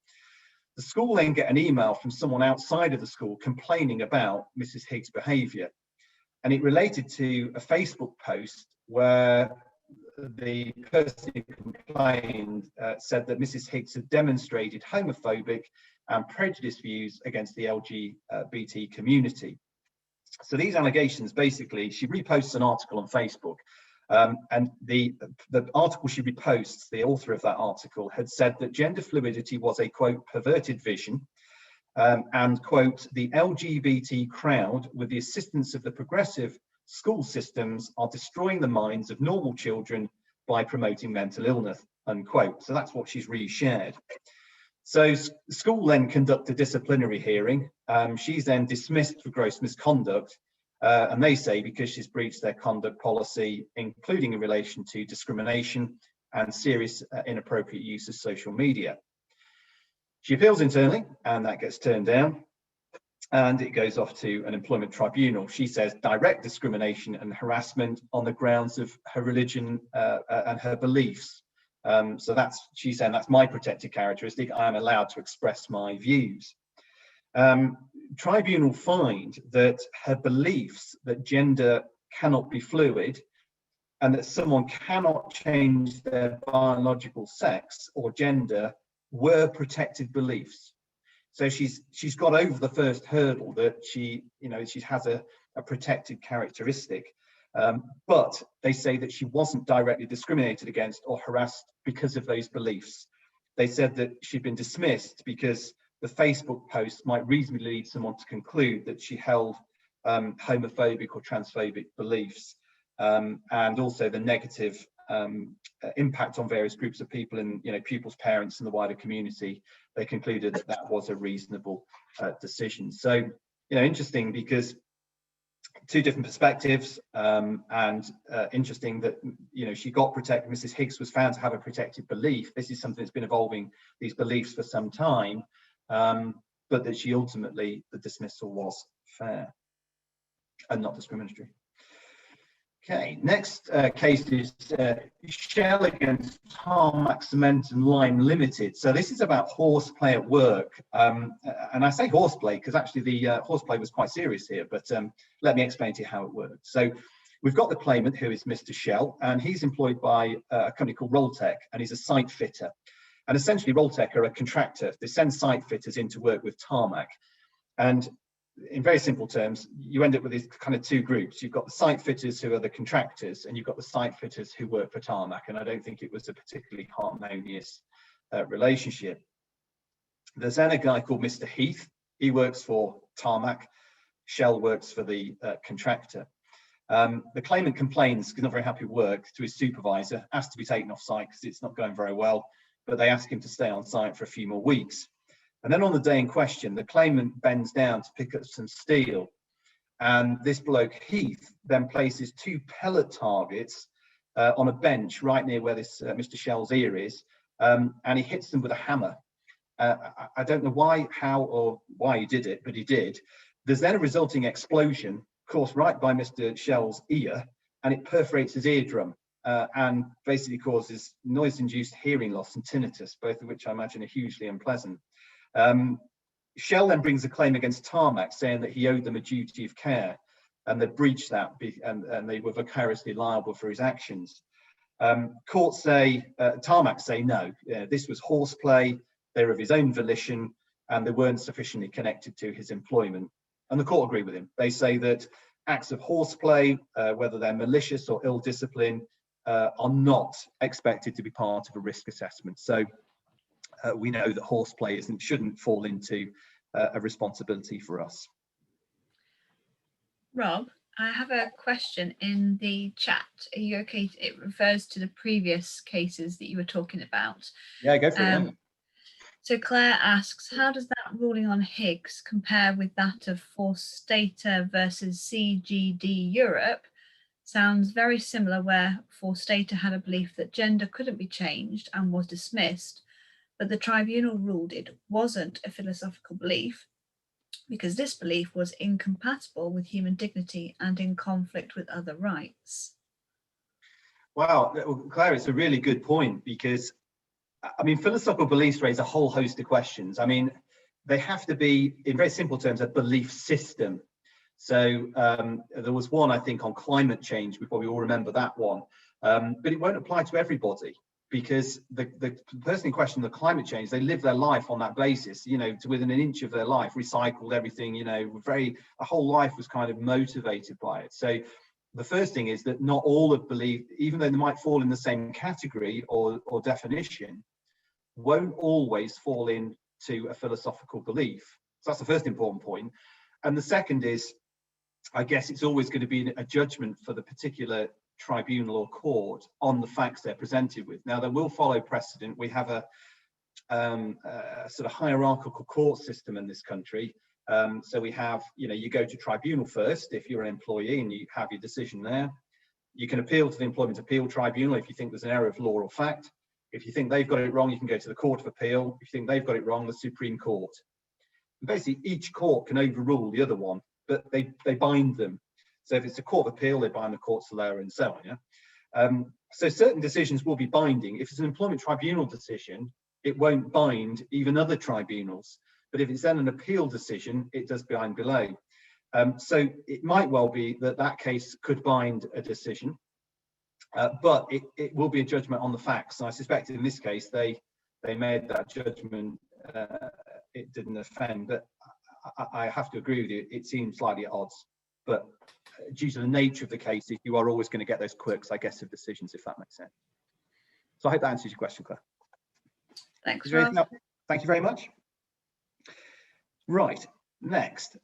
The school then get an email from someone outside of the school complaining about Mrs. Higgs' behaviour. And it related to a Facebook post where the person who complained said that Mrs. Higgs had demonstrated homophobic and prejudiced views against the LGBT community. So these allegations, basically, she reposts an article on Facebook, and the article she reposts, the author of that article had said that gender fluidity was a, quote, perverted vision, and, quote, the LGBT crowd, with the assistance of the progressive school systems, are destroying the minds of normal children by promoting mental illness, unquote. So that's what she's reshared. So school then conduct a disciplinary hearing. She's then dismissed for gross misconduct, and they say because she's breached their conduct policy, including in relation to discrimination and serious inappropriate use of social media. She appeals internally, and that gets turned down, and it goes off to an employment tribunal. She says direct discrimination and harassment on the grounds of her religion and her beliefs. So she's saying that's my protected characteristic. I am allowed to express my views. Tribunal find that her beliefs that gender cannot be fluid and that someone cannot change their biological sex or gender were protected beliefs. So she's got over the first hurdle that she has a protected characteristic. But they say that she wasn't directly discriminated against or harassed because of those beliefs. They said that she'd been dismissed because the Facebook post might reasonably lead someone to conclude that she held homophobic or transphobic beliefs, and also the negative impact on various groups of people and pupils, parents, and the wider community. They concluded that that was a reasonable decision. So interesting, because two different perspectives, and interesting that she got protected. Mrs. Higgs was found to have a protected belief. This is something that's been evolving, these beliefs, for some time, but that she ultimately, the dismissal was fair and not discriminatory. Okay, next case is Shell against Tarmac Cement and Lime Limited. So this is about horseplay at work. And I say horseplay because actually the horseplay was quite serious here, but let me explain to you how it worked. So we've got the claimant, who is Mr. Shell, and he's employed by a company called Rolltech, and he's a site fitter. And essentially Rolltech are a contractor. They send site fitters in to work with Tarmac. And in very simple terms, you end up with these kind of two groups. You've got the site fitters who are the contractors, and you've got the site fitters who work for Tarmac. And I don't think it was a particularly harmonious relationship. There's then a guy called Mr. Heath. He works for Tarmac. Shell works for the contractor. The claimant complains, he's not very happy with work, to his supervisor, asked to be taken off site because it's not going very well, but they ask him to stay on site for a few more weeks. And then on the day in question, the claimant bends down to pick up some steel. And this bloke, Heath, then places two pellet targets on a bench right near where this Mr. Shell's ear is, and he hits them with a hammer. I don't know why, how, or why he did it, but he did. There's then a resulting explosion, of course, right by Mr. Shell's ear, and it perforates his eardrum and basically causes noise-induced hearing loss and tinnitus, both of which I imagine are hugely unpleasant. Shell then brings a claim against Tarmac, saying that he owed them a duty of care, and they breached that, and they were vicariously liable for his actions. Courts say, Tarmac say no, this was horseplay, they're of his own volition, and they weren't sufficiently connected to his employment. And the court agree with him. They say that acts of horseplay, whether they're malicious or ill-discipline, are not expected to be part of a risk assessment. So we know that horseplay shouldn't fall into a responsibility for us. Rob, I have a question in the chat. Are you okay? It refers to the previous cases that you were talking about. Yeah, go for it. So Claire asks, how does that ruling on Higgs compare with that of Forstater versus CGD Europe? Sounds very similar, where Forstater had a belief that gender couldn't be changed and was dismissed, but the tribunal ruled it wasn't a philosophical belief because this belief was incompatible with human dignity and in conflict with other rights. Wow, Claire, it's a really good point, because I mean, philosophical beliefs raise a whole host of questions. I mean, they have to be, in very simple terms, a belief system. So there was one, I think, on climate change. We probably all remember that one, but it won't apply to everybody. because the person in question, the climate change, they live their life on that basis, you know, to within an inch of their life, recycled everything, you know, a whole life was kind of motivated by it. So the first thing is that not all have believed, even though they might fall in the same category or definition, won't always fall into a philosophical belief. So that's the first important point. And the second is, I guess it's always going to be a judgment for the particular tribunal or court on the facts they're presented with. Now, they will follow precedent. We have a sort of hierarchical court system in this country. So we have, you know, you go to tribunal first if you're an employee and you have your decision there. You can appeal to the Employment Appeal Tribunal if you think there's an error of law or fact. If you think they've got it wrong, you can go to the Court of Appeal. If you think they've got it wrong, the Supreme Court. And basically, each court can overrule the other one, but they bind them. So if it's a Court of Appeal, they bind the courts of law and so on. Yeah. So certain decisions will be binding. If it's an employment tribunal decision, it won't bind even other tribunals. But if it's then an appeal decision, it does bind below. So it might well be that that case could bind a decision, but it will be a judgment on the facts. And I suspect in this case, they made that judgment, it didn't offend, but I have to agree with you, it seems slightly at odds. But due to the nature of the case, you are always going to get those quirks, I guess, of decisions, if that makes sense. So I hope that answers your question, Claire. Thanks, Rob. Thank you very much. Right, next,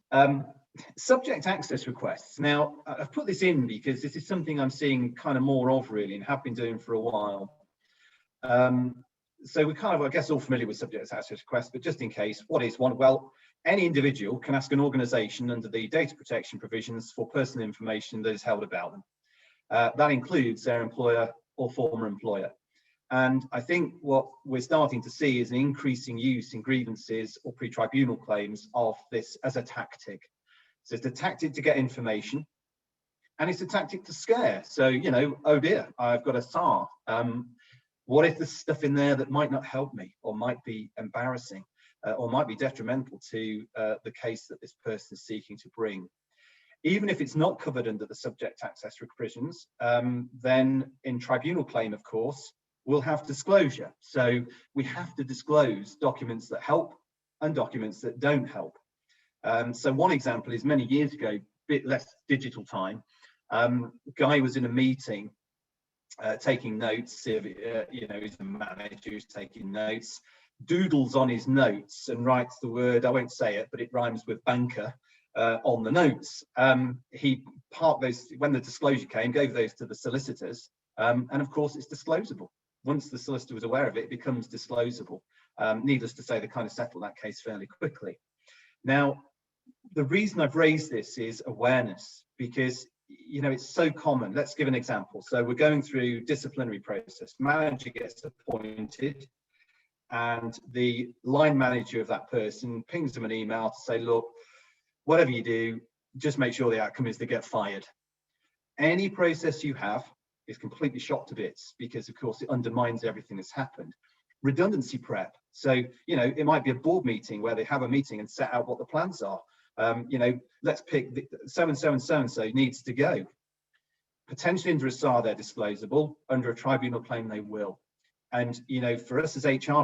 subject access requests. Now, I've put this in because this is something I'm seeing kind of more of really and have been doing for a while. So we're kind of, I guess, all familiar with subject access requests, but just in case, what is one? Well, any individual can ask an organisation under the data protection provisions for personal information that is held about them. That includes their employer or former employer. And I think what we're starting to see is an increasing use in grievances or pre-tribunal claims of this as a tactic. So it's a tactic to get information, and it's a tactic to scare. So, you know, oh dear, I've got a SAR. What if there's stuff in there that might not help me, or might be embarrassing, or might be detrimental to the case that this person is seeking to bring? Even if it's not covered under the subject access provisions, then in tribunal claim, of course, we'll have disclosure. So we have to disclose documents that help and documents that don't help. So one example is many years ago, a bit less digital time, Guy was in a meeting taking notes, you know, he's a manager who's taking notes, doodles on his notes and writes the word, I won't say it, but it rhymes with banker, on the notes. He parked those, when the disclosure came, gave those to the solicitors, and of course it's disclosable. Once the solicitor was aware of it, it becomes disclosable. Needless to say, they kind of settled that case fairly quickly. Now, the reason I've raised this is awareness, because, you know, it's so common. Let's give an example. So we're going through disciplinary process. Manager gets appointed, and the line manager of that person pings them an email to say, look, whatever you do, just make sure the outcome is they get fired. Any process you have is completely shot to bits, because of course it undermines everything that's happened. Redundancy prep. So, you know, it might be a board meeting where they have a meeting and set out what the plans are. You know, let's pick so-and-so and so-and-so needs to go. Potentially under a SAR, they're disclosable. Under a tribunal claim, they will. And, you know, for us as HR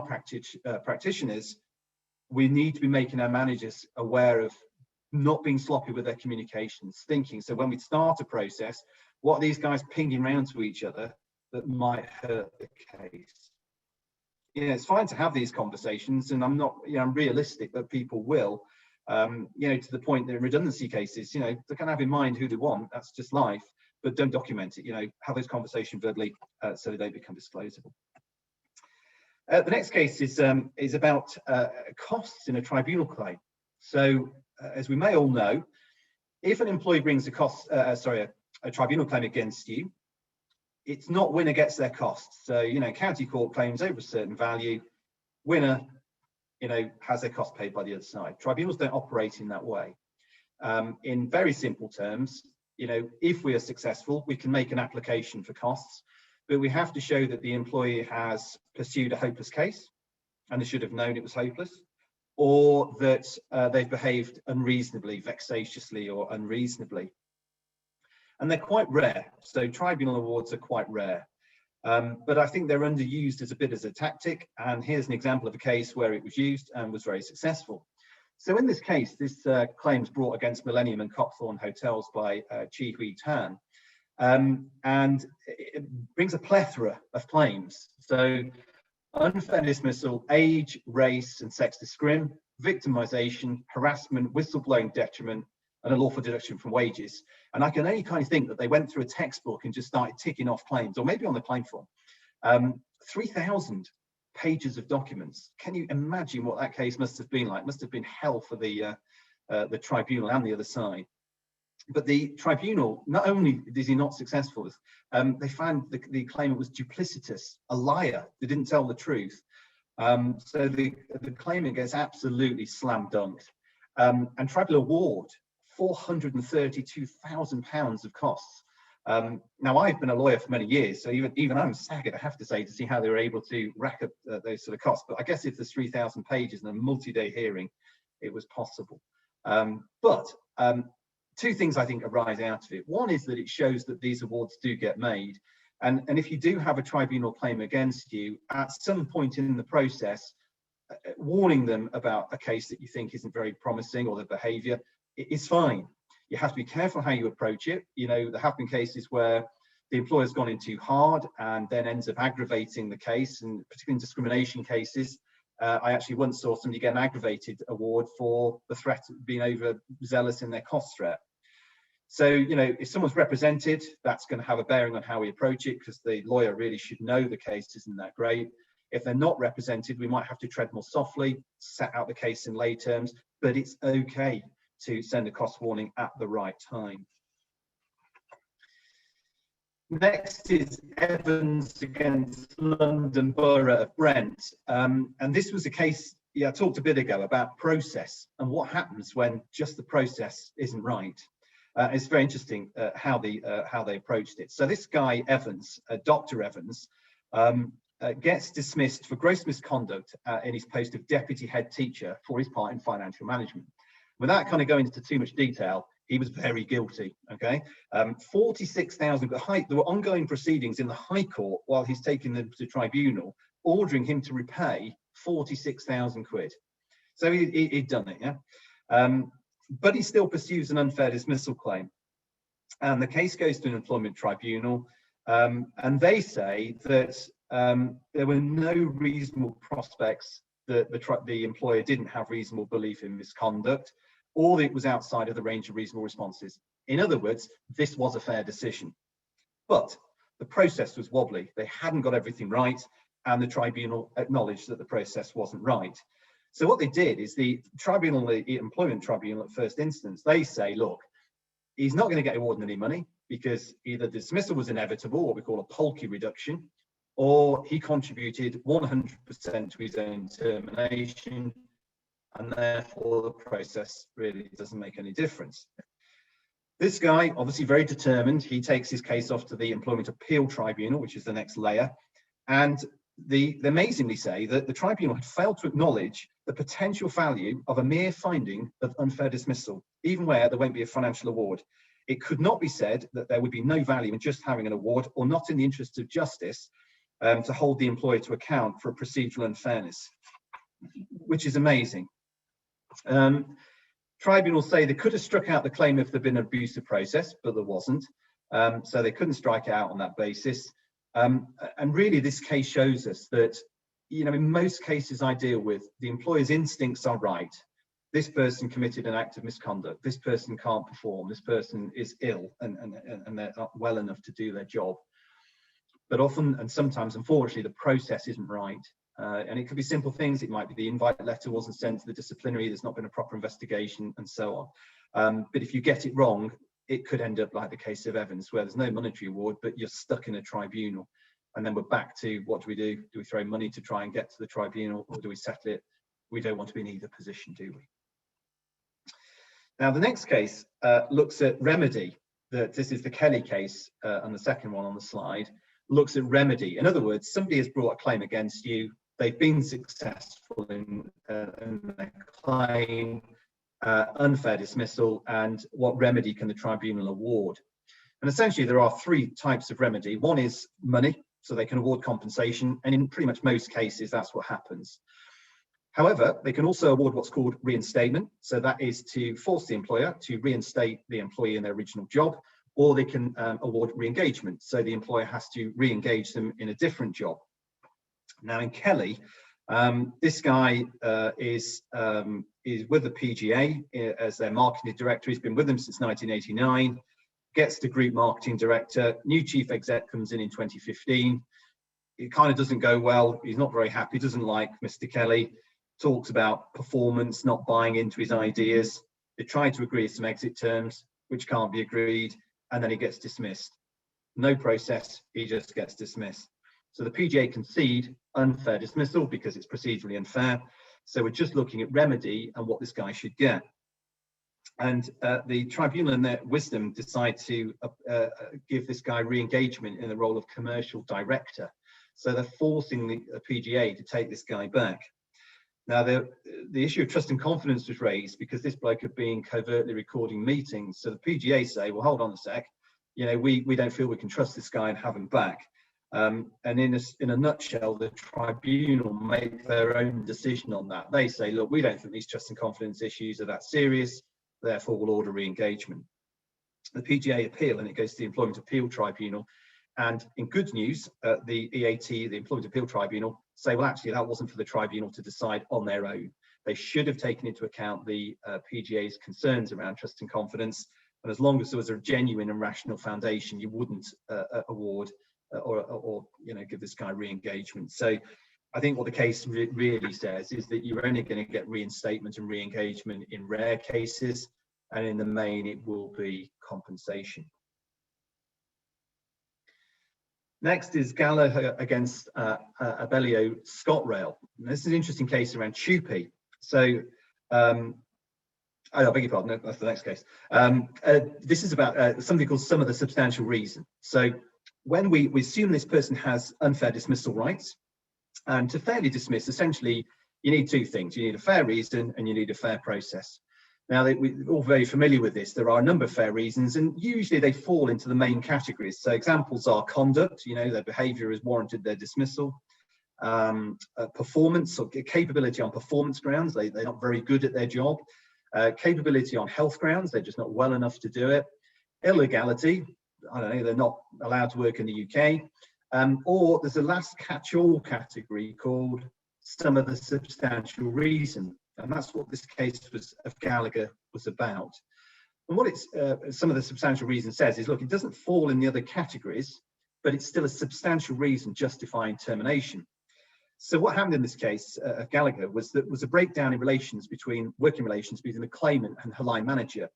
practitioners, we need to be making our managers aware of not being sloppy with their communications, thinking, so when we start a process, what are these guys pinging around to each other that might hurt the case? You know, it's fine to have these conversations, and I'm not, you know, I'm realistic that people will, you know, to the point that in redundancy cases, you know, they can have in mind who they want, that's just life, but don't document it, you know, have those conversations verbally so they don't become disclosable. The next case is about costs in a tribunal claim. So, as we may all know, if an employee brings a tribunal claim against you, it's not winner gets their costs. So, you know, county court claims over a certain value, winner, you know, has their cost paid by the other side. Tribunals don't operate in that way. In very simple terms, you know, if we are successful, we can make an application for costs, but we have to show that the employee has pursued a hopeless case, and they should have known it was hopeless, or that they've behaved unreasonably, vexatiously or unreasonably. And they're quite rare. So tribunal awards are quite rare. But I think they're underused as a bit as a tactic. And here's an example of a case where it was used and was very successful. So in this case, this claims brought against Millennium and Copthorne Hotels by Chi Hui Tan. And it brings a plethora of claims. So unfair dismissal, age, race and sex discrim, victimization, harassment, whistleblowing detriment, and a lawful deduction from wages. And I can only kind of think that they went through a textbook and just started ticking off claims, or maybe on the claim form. 3,000 pages of documents. Can you imagine what that case must have been like? Must have been hell for the tribunal and the other side. But the tribunal, not only is he not successful, they found the claimant was duplicitous, a liar. They didn't tell the truth. So the claimant gets absolutely slam dunked. And tribunal award £432,000 of costs. Now, I've been a lawyer for many years, so even I'm staggered, I have to say, to see how they were able to rack up those sort of costs. But I guess if there's 3,000 pages and a multi-day hearing, it was possible. But two things I think arise out of it. One is that it shows that these awards do get made. And if you do have a tribunal claim against you, at some point in the process, warning them about a case that you think isn't very promising or the behaviour is fine. You have to be careful how you approach it. You know, there have been cases where the employer's gone in too hard and then ends up aggravating the case, and particularly in discrimination cases. I actually once saw somebody get an aggravated award for the threat of being overzealous in their cost threat. So, you know, if someone's represented, that's going to have a bearing on how we approach it, because the lawyer really should know the case isn't that great. If they're not represented, we might have to tread more softly, set out the case in lay terms, but it's okay to send a cost warning at the right time. Next is Evans against London Borough of Brent. And this was a case, I talked a bit ago about process and what happens when just the process isn't right. It's very interesting how they approached it. So this guy, Evans, Dr. Evans, gets dismissed for gross misconduct in his post of deputy head teacher for his part in financial management. Without kind of going into too much detail, he was very guilty, okay? 46,000, there were ongoing proceedings in the High Court while he's taking them to tribunal, ordering him to repay 46,000 quid. So he'd done it, yeah? But he still pursues an unfair dismissal claim. And the case goes to an employment tribunal, and they say that there were no reasonable prospects that the employer didn't have reasonable belief in misconduct, or it was outside of the range of reasonable responses. In other words, this was a fair decision. But the process was wobbly. They hadn't got everything right, and the tribunal acknowledged that the process wasn't right. So what they did is the tribunal, the employment tribunal at first instance, they say, look, he's not going to get awarded any money because either the dismissal was inevitable, what we call a Polke reduction, or he contributed 100% to his own termination, and therefore the process really doesn't make any difference. This guy, obviously very determined, he takes his case off to the Employment Appeal Tribunal, which is the next layer, and they amazingly say that the tribunal had failed to acknowledge the potential value of a mere finding of unfair dismissal, even where there won't be a financial award. It could not be said that there would be no value in just having an award, or not in the interest of justice, to hold the employer to account for a procedural unfairness, which is amazing. Tribunals say they could have struck out the claim if there'd been an abusive process, but there wasn't. So they couldn't strike it out on that basis. And really, this case shows us that, you know, in most cases I deal with, the employer's instincts are right. This person committed an act of misconduct. This person can't perform. This person is ill and they're not well enough to do their job. But often and sometimes, unfortunately, the process isn't right. And it could be simple things. It might be the invite letter wasn't sent to the disciplinary, there's not been a proper investigation, and so on. But if you get it wrong, it could end up like the case of Evans, where there's no monetary award, but you're stuck in a tribunal. And then we're back to, what do we do? Do we throw money to try and get to the tribunal, or do we settle it? We don't want to be in either position, do we? Now, the next case looks at remedy. This is the Kelly case, and the second one on the slide looks at remedy. In other words, somebody has brought a claim against you. They've been successful in their claim, unfair dismissal, and what remedy can the tribunal award? And essentially, there are three types of remedy. One is money, So they can award compensation, and in pretty much most cases, that's what happens. However, they can also award what's called reinstatement. So that is to force the employer to reinstate the employee in their original job, or they can award re-engagement. So the employer has to re-engage them in a different job. Now in Kelly, this guy is with the PGA as their marketing director. He's been with them since 1989, gets the group marketing director. New chief exec comes in 2015. It kind of doesn't go well. He's not very happy, doesn't like Mr. Kelly, talks about performance, not buying into his ideas. They try to agree some exit terms, which can't be agreed, and then he gets dismissed. No process, he just gets dismissed. So the PGA concede unfair dismissal because it's procedurally unfair. So we're just looking at remedy and what this guy should get. And the tribunal in their wisdom decide to give this guy re-engagement in the role of commercial director. So they're forcing the PGA to take this guy back. Now, the issue of trust and confidence was raised because this bloke had been covertly recording meetings. So the PGA say, well, hold on a sec, you know, we don't feel we can trust this guy and have him back. And in a nutshell, the tribunal make their own decision on that. They say, look, we don't think these trust and confidence issues are that serious, therefore we'll order re-engagement. The PGA appeal, and it goes to the Employment Appeal Tribunal. And in good news, the EAT, the Employment Appeal Tribunal, say, well, actually, that wasn't for the tribunal to decide on their own. They should have taken into account the PGA's concerns around trust and confidence. And as long as there was a genuine and rational foundation, you wouldn't award or you know, give this guy re-engagement. So I think what the case really says is that you're only going to get reinstatement and re-engagement in rare cases, and in the main, it will be compensation. Next is Gallagher against Abellio ScotRail. And this is an interesting case around TUPE. So, I beg your pardon, that's the next case. This is about something called sum of the substantial reason. So when we assume this person has unfair dismissal rights, and to fairly dismiss, essentially, you need two things. You need a fair reason and you need a fair process. Now, we're all very familiar with this. There are a number of fair reasons, and usually they fall into the main categories. So examples are conduct, you know, their behaviour has warranted their dismissal, performance or capability on performance grounds, they're not very good at their job, capability on health grounds, they're just not well enough to do it, illegality, I don't know, they're not allowed to work in the UK, or there's a last catch-all category called sum of the substantial reason. And that's what this case of Gallagher was about. And what some of the substantial reason says is, look, it doesn't fall in the other categories, but it's still a substantial reason justifying termination. So what happened in this case of Gallagher was that was a breakdown in working relations between the claimant and her line manager.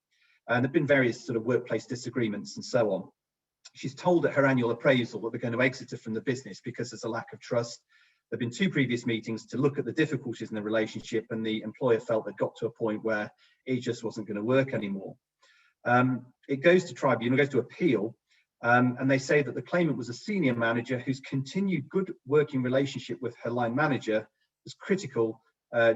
And there've been various sort of workplace disagreements and so on. She's told at her annual appraisal that they're going to exit her from the business because there's a lack of trust. There have been two previous meetings to look at the difficulties in the relationship, and the employer felt they'd got to a point where it just wasn't going to work anymore. It goes to tribunal, goes to appeal, and they say that the claimant was a senior manager whose continued good working relationship with her line manager was critical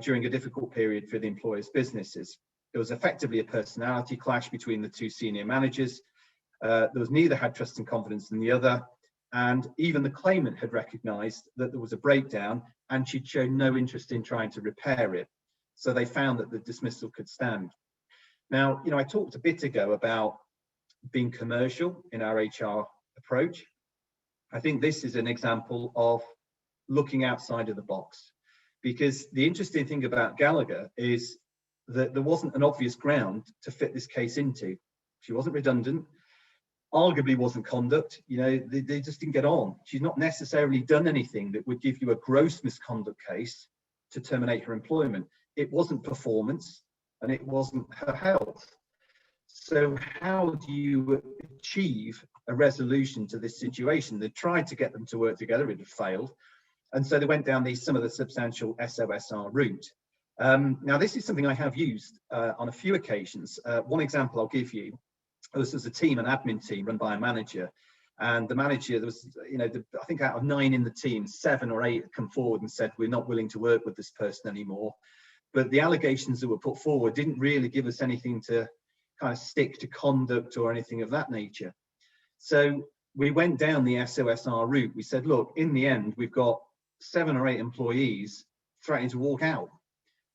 during a difficult period for the employer's businesses. There was effectively a personality clash between the two senior managers. Neither had trust and confidence in the other. And even the claimant had recognised that there was a breakdown, and she'd shown no interest in trying to repair it. So they found that the dismissal could stand. Now, you know, I talked a bit ago about being commercial in our HR approach. I think this is an example of looking outside of the box, because the interesting thing about Gallagher is that there wasn't an obvious ground to fit this case into. She wasn't redundant. Arguably wasn't conduct, you know, they just didn't get on. She's not necessarily done anything that would give you a gross misconduct case to terminate her employment. It wasn't performance, and it wasn't her health. So how do you achieve a resolution to this situation? They tried to get them to work together, it had failed. And so they went down some of the substantial SOSR route. Now, this is something I have used on a few occasions. One example I'll give you. This was a team, an admin team run by a manager, and the manager, there was, you know, I think out of 9 in the team, 7 or 8 had come forward and said, we're not willing to work with this person anymore. But the allegations that were put forward didn't really give us anything to kind of stick to conduct or anything of that nature. So we went down the SOSR route. We said, look, in the end, we've got 7 or 8 employees threatening to walk out.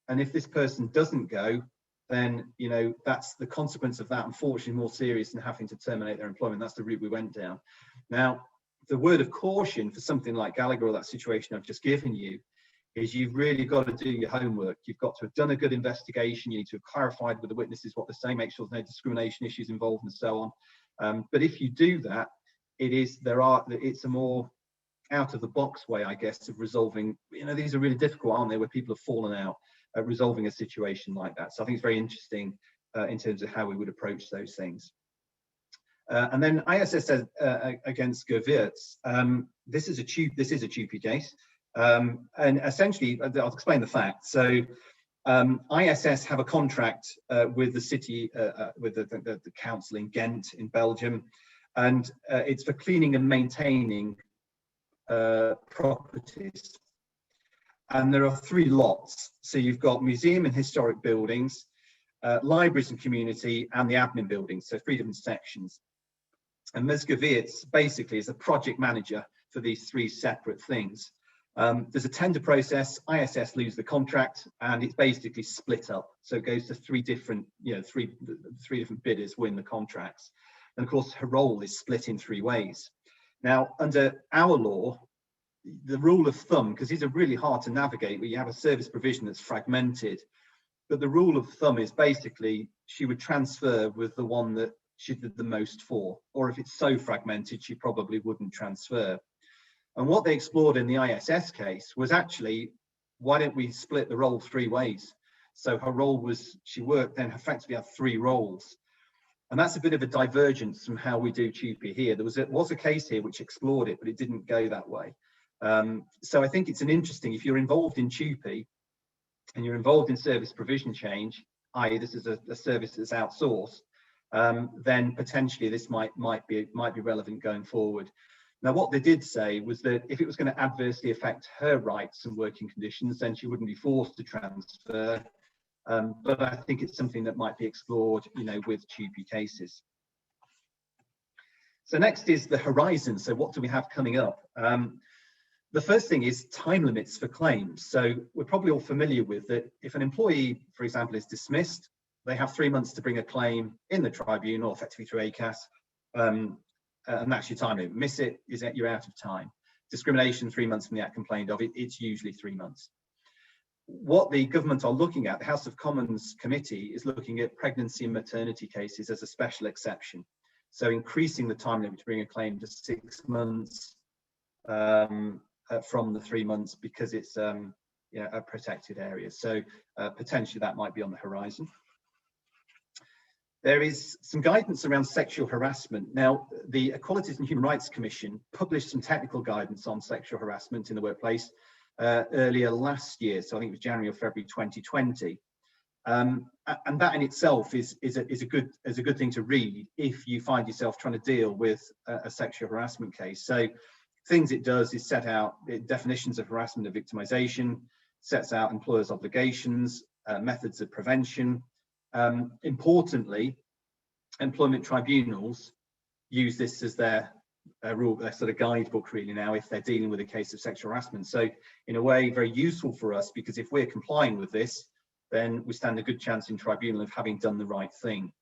And if this person doesn't go, then, you know, that's the consequence of that, unfortunately, more serious than having to terminate their employment. That's the route we went down. Now, the word of caution for something like Gallagher or that situation I've just given you is you've really got to do your homework. You've got to have done a good investigation. You need to have clarified with the witnesses what they're saying, make sure there's no discrimination issues involved and so on. But if you do that, it's a more out of the box way, I guess, of resolving, you know, these are really difficult, aren't they, where people have fallen out at resolving a situation like that. So I think it's very interesting in terms of how we would approach those things. And then ISS against Gewirtz, this is a TUPE case. And essentially, I'll explain the facts. So ISS have a contract with the city, with the council in Ghent in Belgium, and it's for cleaning and maintaining properties. And there are 3 lots. So you've got museum and historic buildings, libraries and community, and the admin buildings. So 3 different sections. And Ms. Gewirtz basically is a project manager for these 3 separate things. There's a tender process. ISS lose the contract, and it's basically split up. So it goes to 3 different, you know, three different bidders win the contracts. And of course, her role is split in 3 ways. Now, under our law, the rule of thumb, because these are really hard to navigate, where you have a service provision that's fragmented, but the rule of thumb is basically she would transfer with the one that she did the most for, or if it's so fragmented, she probably wouldn't transfer. And what they explored in the ISS case was actually, why don't we split the role 3 ways? So her role was, she worked then effectively had 3 roles. And that's a bit of a divergence from how we do TUPE here. There was a case here which explored it, but it didn't go that way. So I think it's an interesting, if you're involved in TUPE and you're involved in service provision change, i.e. this is a service that's outsourced, then potentially this might be relevant going forward. Now, what they did say was that if it was going to adversely affect her rights and working conditions, then she wouldn't be forced to transfer. But I think it's something that might be explored, you know, with TUPE cases. So next is the horizon. So what do we have coming up? The first thing is time limits for claims. So we're probably all familiar with that. If an employee, for example, is dismissed, they have 3 months to bring a claim in the tribunal, effectively through ACAS, and that's your time limit. Miss it, you're out of time. Discrimination, 3 months from the act complained of, it's usually 3 months. What the government are looking at, the House of Commons committee is looking at pregnancy and maternity cases as a special exception. So increasing the time limit to bring a claim to 6 months from the 3 months, because it's you know, a protected area. So potentially that might be on the horizon. There is some guidance around sexual harassment. Now, the Equality and Human Rights Commission published some technical guidance on sexual harassment in the workplace earlier last year. So I think it was January or February 2020. And that in itself is a good thing to read if you find yourself trying to deal with a sexual harassment case. So things it does is set out definitions of harassment and victimization, sets out employers' obligations, methods of prevention. Importantly, employment tribunals use this as their rule, their sort of guidebook really now, if they're dealing with a case of sexual harassment. So in a way, very useful for us, because if we're complying with this, then we stand a good chance in tribunal of having done the right thing.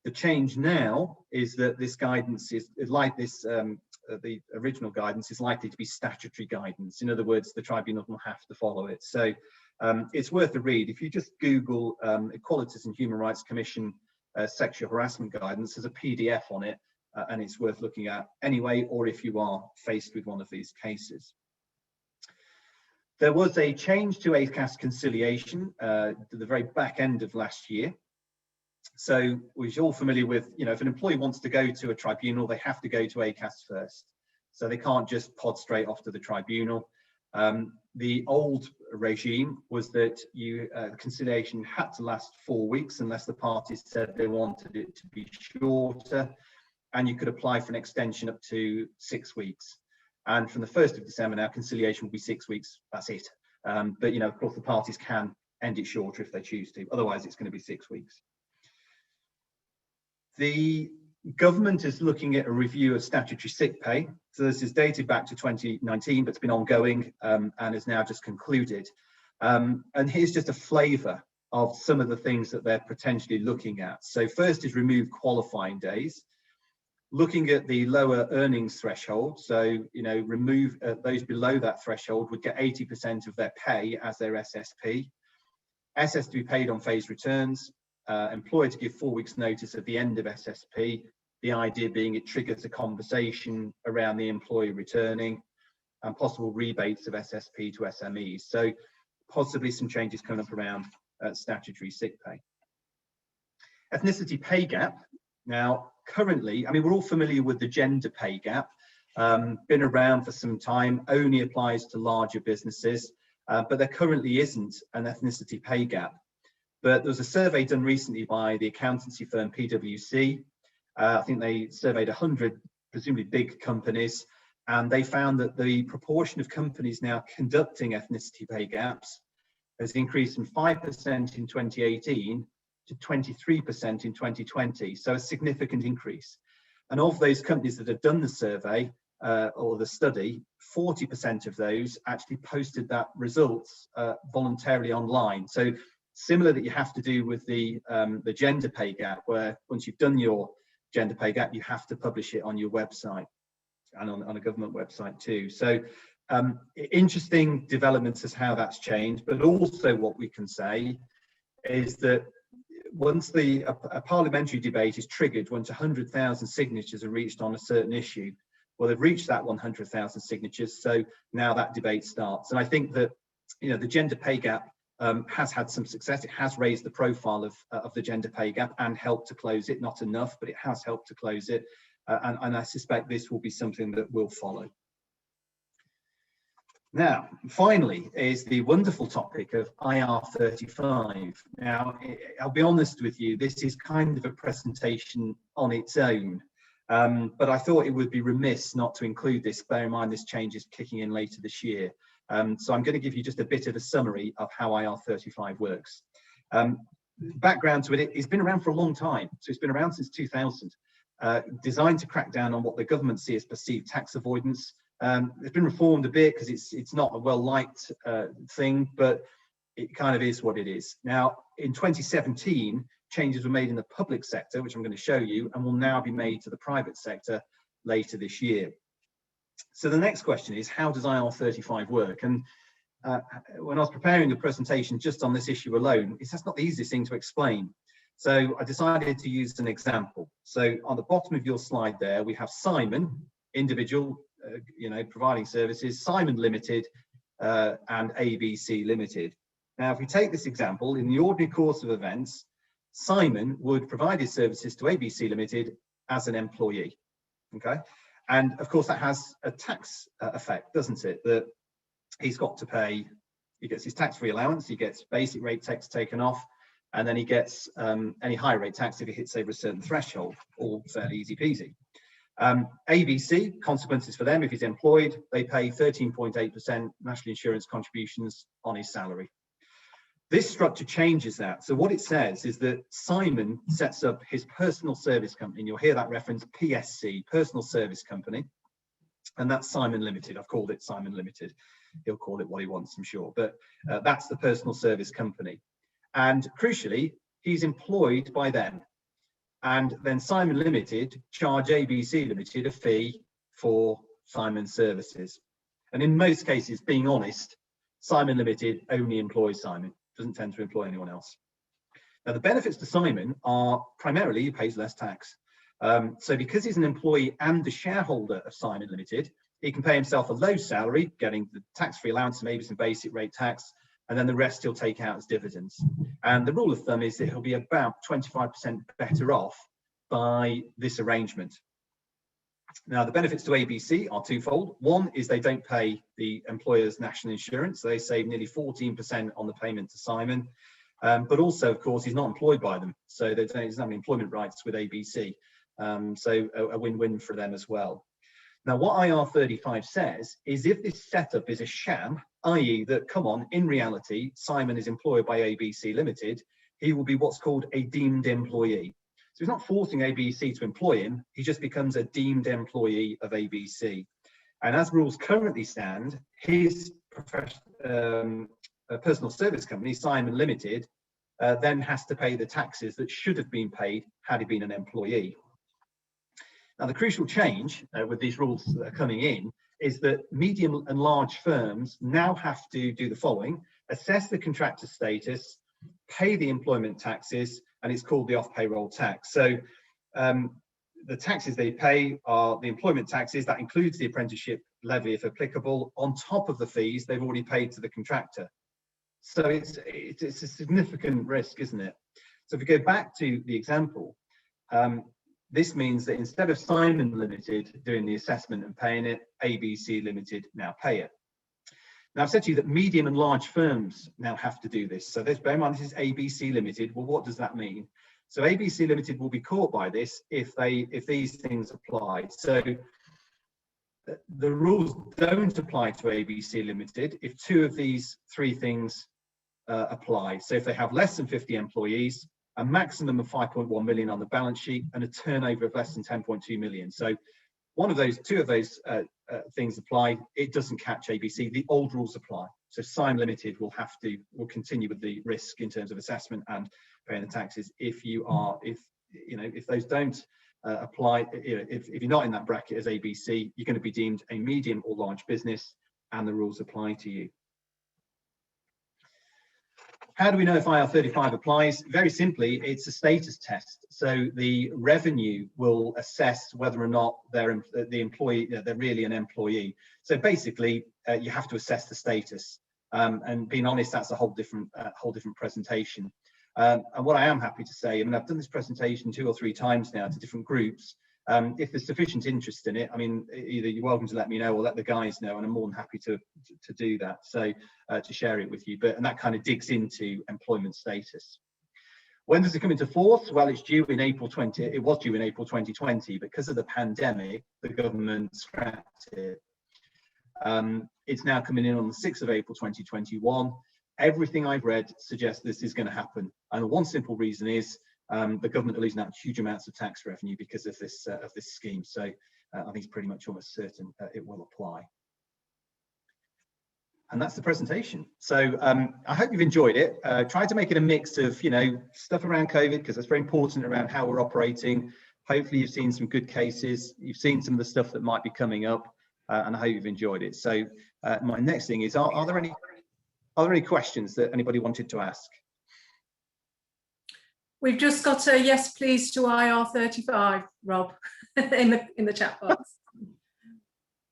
The change now is that this guidance is like this, the original guidance is likely to be statutory guidance. In other words, the tribunal will have to follow it. So it's worth a read. If you just Google Equality and Human Rights Commission sexual harassment guidance, there's a PDF on it, and it's worth looking at anyway, or if you are faced with one of these cases. There was a change to ACAS conciliation at the very back end of last year. So we're all familiar with, you know, if an employee wants to go to a tribunal, they have to go to ACAS first. So they can't just pod straight off to the tribunal. The old regime was that conciliation had to last 4 weeks unless the parties said they wanted it to be shorter, and you could apply for an extension up to 6 weeks. And from the 1st of December now, conciliation will be 6 weeks, that's it. But, you know, of course, the parties can end it shorter if they choose to, otherwise it's going to be 6 weeks. The Government is looking at a review of statutory sick pay. So this is dated back to 2019, but it's been ongoing and is now just concluded. And here's just a flavour of some of the things that they're potentially looking at. So first is remove qualifying days, looking at the lower earnings threshold. So, remove those below that threshold would get 80% of their pay as their SSP. SS to be paid on phased returns, employer to give 4 weeks notice at the end of SSP, the idea being it triggers a conversation around the employee returning, and possible rebates of SSP to SMEs. So possibly some changes coming up around statutory sick pay. Ethnicity pay gap. Now, currently, we're all familiar with the gender pay gap, been around for some time, only applies to larger businesses, but there currently isn't an ethnicity pay gap. But there was a survey done recently by the accountancy firm PwC. I think they surveyed 100, presumably big companies, and they found that the proportion of companies now conducting ethnicity pay gaps has increased from 5% in 2018 to 23% in 2020. So a significant increase. And of those companies that have done the survey or the study, 40% of those actually posted that results voluntarily online. So similar that you have to do with the gender pay gap, where once you've done your gender pay gap, you have to publish it on your website and on a government website too. So interesting developments as how that's changed, but also what we can say is that once a parliamentary debate is triggered, once 100,000 signatures are reached on a certain issue, well, they've reached that 100,000 signatures, so now that debate starts. And I think that the gender pay gap has had some success. It has raised the profile of the gender pay gap and helped to close it. Not enough, but it has helped to close it. And I suspect this will be something that will follow. Now, finally, is the wonderful topic of IR35. Now, I'll be honest with you, this is kind of a presentation on its own, but I thought it would be remiss not to include this. Bear in mind, this change is kicking in later this year. So I'm going to give you just a bit of a summary of how IR35 works. Background to it, it's been around for a long time. So it's been around since 2000, designed to crack down on what the government sees as perceived tax avoidance. It's been reformed a bit because it's not a well-liked thing, but it kind of is what it is. Now, in 2017, changes were made in the public sector, which I'm going to show you, and will now be made to the private sector later this year. So the next question is, how does IR35 work? And when I was preparing the presentation just on this issue alone, that's not the easiest thing to explain. So I decided to use an example. So on the bottom of your slide there, we have Simon, individual, providing services, Simon Limited, and ABC Limited. Now, if we take this example, in the ordinary course of events, Simon would provide his services to ABC Limited as an employee, okay? And of course, that has a tax effect, doesn't it? That he's got to pay, he gets his tax-free allowance, he gets basic rate tax taken off, and then he gets any higher rate tax if he hits over a certain threshold, all fairly easy peasy. ABC, consequences for them, if he's employed, they pay 13.8% national insurance contributions on his salary. This structure changes that. So what it says is that Simon sets up his personal service company, and you'll hear that reference, PSC, personal service company, and that's Simon Limited. I've called it Simon Limited. He'll call it what he wants, I'm sure, but that's the personal service company. And crucially, he's employed by them. And then Simon Limited charge ABC Limited a fee for Simon's services. And in most cases, being honest, Simon Limited only employs Simon, doesn't tend to employ anyone else. Now, the benefits to Simon are primarily he pays less tax. So because he's an employee and the shareholder of Simon Limited, he can pay himself a low salary, getting the tax-free allowance, maybe some basic rate tax, and then the rest he'll take out as dividends. And the rule of thumb is that he'll be about 25% better off by this arrangement. Now, the benefits to ABC are twofold. One is they don't pay the employer's national insurance. They save nearly 14% on the payment to Simon. But also, of course, he's not employed by them. So he doesn't have any employment rights with ABC. So a win-win for them as well. Now, what IR35 says is if this setup is a sham, i.e. that, come on, in reality, Simon is employed by ABC Limited, he will be what's called a deemed employee. So he's not forcing ABC to employ him, he just becomes a deemed employee of ABC. And as rules currently stand, his personal service company, Simon Limited, then has to pay the taxes that should have been paid had he been an employee. Now, the crucial change with these rules that are coming in is that medium and large firms now have to do the following: assess the contractor status, pay the employment taxes, and it's called the off-payroll tax. So the taxes they pay are the employment taxes, that includes the apprenticeship levy if applicable, on top of the fees they've already paid to the contractor. So it's a significant risk, isn't it? So if we go back to the example, this means that instead of Simon Limited doing the assessment and paying it, ABC Limited now pay it. Now, I've said to you that medium and large firms now have to do this. So bear in mind, this is ABC Limited. Well, what does that mean? So ABC Limited will be caught by this if these things apply. So the rules don't apply to ABC Limited if two of these three things apply. So if they have less than 50 employees, a maximum of 5.1 million on the balance sheet, and a turnover of less than 10.2 million. So two of those things apply. It doesn't catch ABC. The old rules apply. So Simon Limited will continue with the risk in terms of assessment and paying the taxes. If those don't apply, if you're not in that bracket as ABC, you're going to be deemed a medium or large business, and the rules apply to you. How do we know if IR35 applies? Very simply, it's a status test. So the revenue will assess whether or not they're really an employee. So basically, you have to assess the status. And being honest, that's a whole different presentation. And what I am happy to say, I mean, I've done this presentation 2 or 3 times now to different groups. If there's sufficient interest in it, I mean, either you're welcome to let me know or let the guys know, and I'm more than happy to do that. So to share it with you, and that kind of digs into employment status. When does it come into force? Well, it's due in April 20. It was due in April 2020. Because of the pandemic, the government scrapped it. It's now coming in on the 6th of April 2021. Everything I've read suggests this is going to happen, and one simple reason is the government are losing out huge amounts of tax revenue because of this scheme. So I think it's pretty much almost certain it will apply. And that's the presentation. So I hope you've enjoyed it. Tried to make it a mix of stuff around COVID, because that's very important around how we're operating. Hopefully you've seen some good cases. You've seen some of the stuff that might be coming up, and I hope you've enjoyed it. So my next thing is, are there any questions that anybody wanted to ask? We've just got a yes, please to IR35, Rob, in the chat box.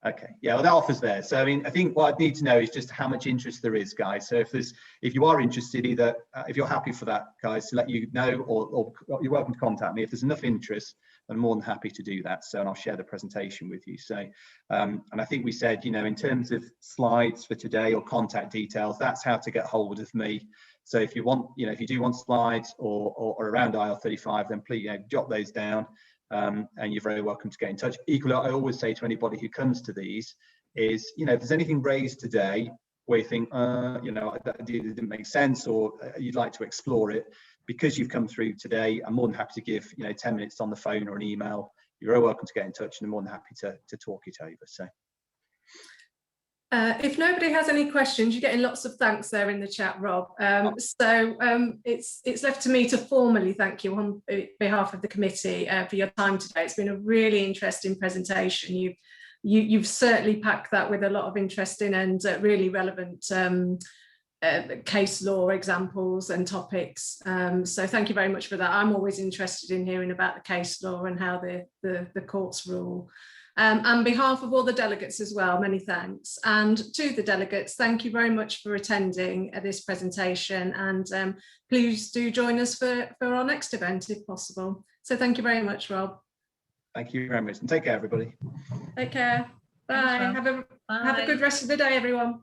Okay, yeah, well, that offer's there. So I mean, I think what I need to know is just how much interest there is, guys. So if you are interested, either if you're happy for that, guys, to let you know, or you're welcome to contact me. If there's enough interest, I'm more than happy to do that. So, and I'll share the presentation with you. So, and I think we said, in terms of slides for today or contact details, that's how to get hold of me. So if you want, if you do want slides or around IR35, then please jot those down, and you're very welcome to get in touch. Equally, I always say to anybody who comes to these is, if there's anything raised today where you think, that didn't make sense, or you'd like to explore it, because you've come through today, I'm more than happy to give 10 minutes on the phone or an email. You're very welcome to get in touch, and I'm more than happy to talk it over. So. If nobody has any questions, you're getting lots of thanks there in the chat, Rob. It's left to me to formally thank you on behalf of the committee for your time today. It's been a really interesting presentation. You've certainly packed that with a lot of interesting and really relevant case law examples and topics. So thank you very much for that. I'm always interested in hearing about the case law and how the courts rule. On behalf of all the delegates as well, many thanks. And to the delegates, thank you very much for attending this presentation, and please do join us for our next event if possible. So thank you very much, Rob. Thank you very much, and take care, everybody. Take care. Bye. Thanks, Have a good rest of the day, everyone.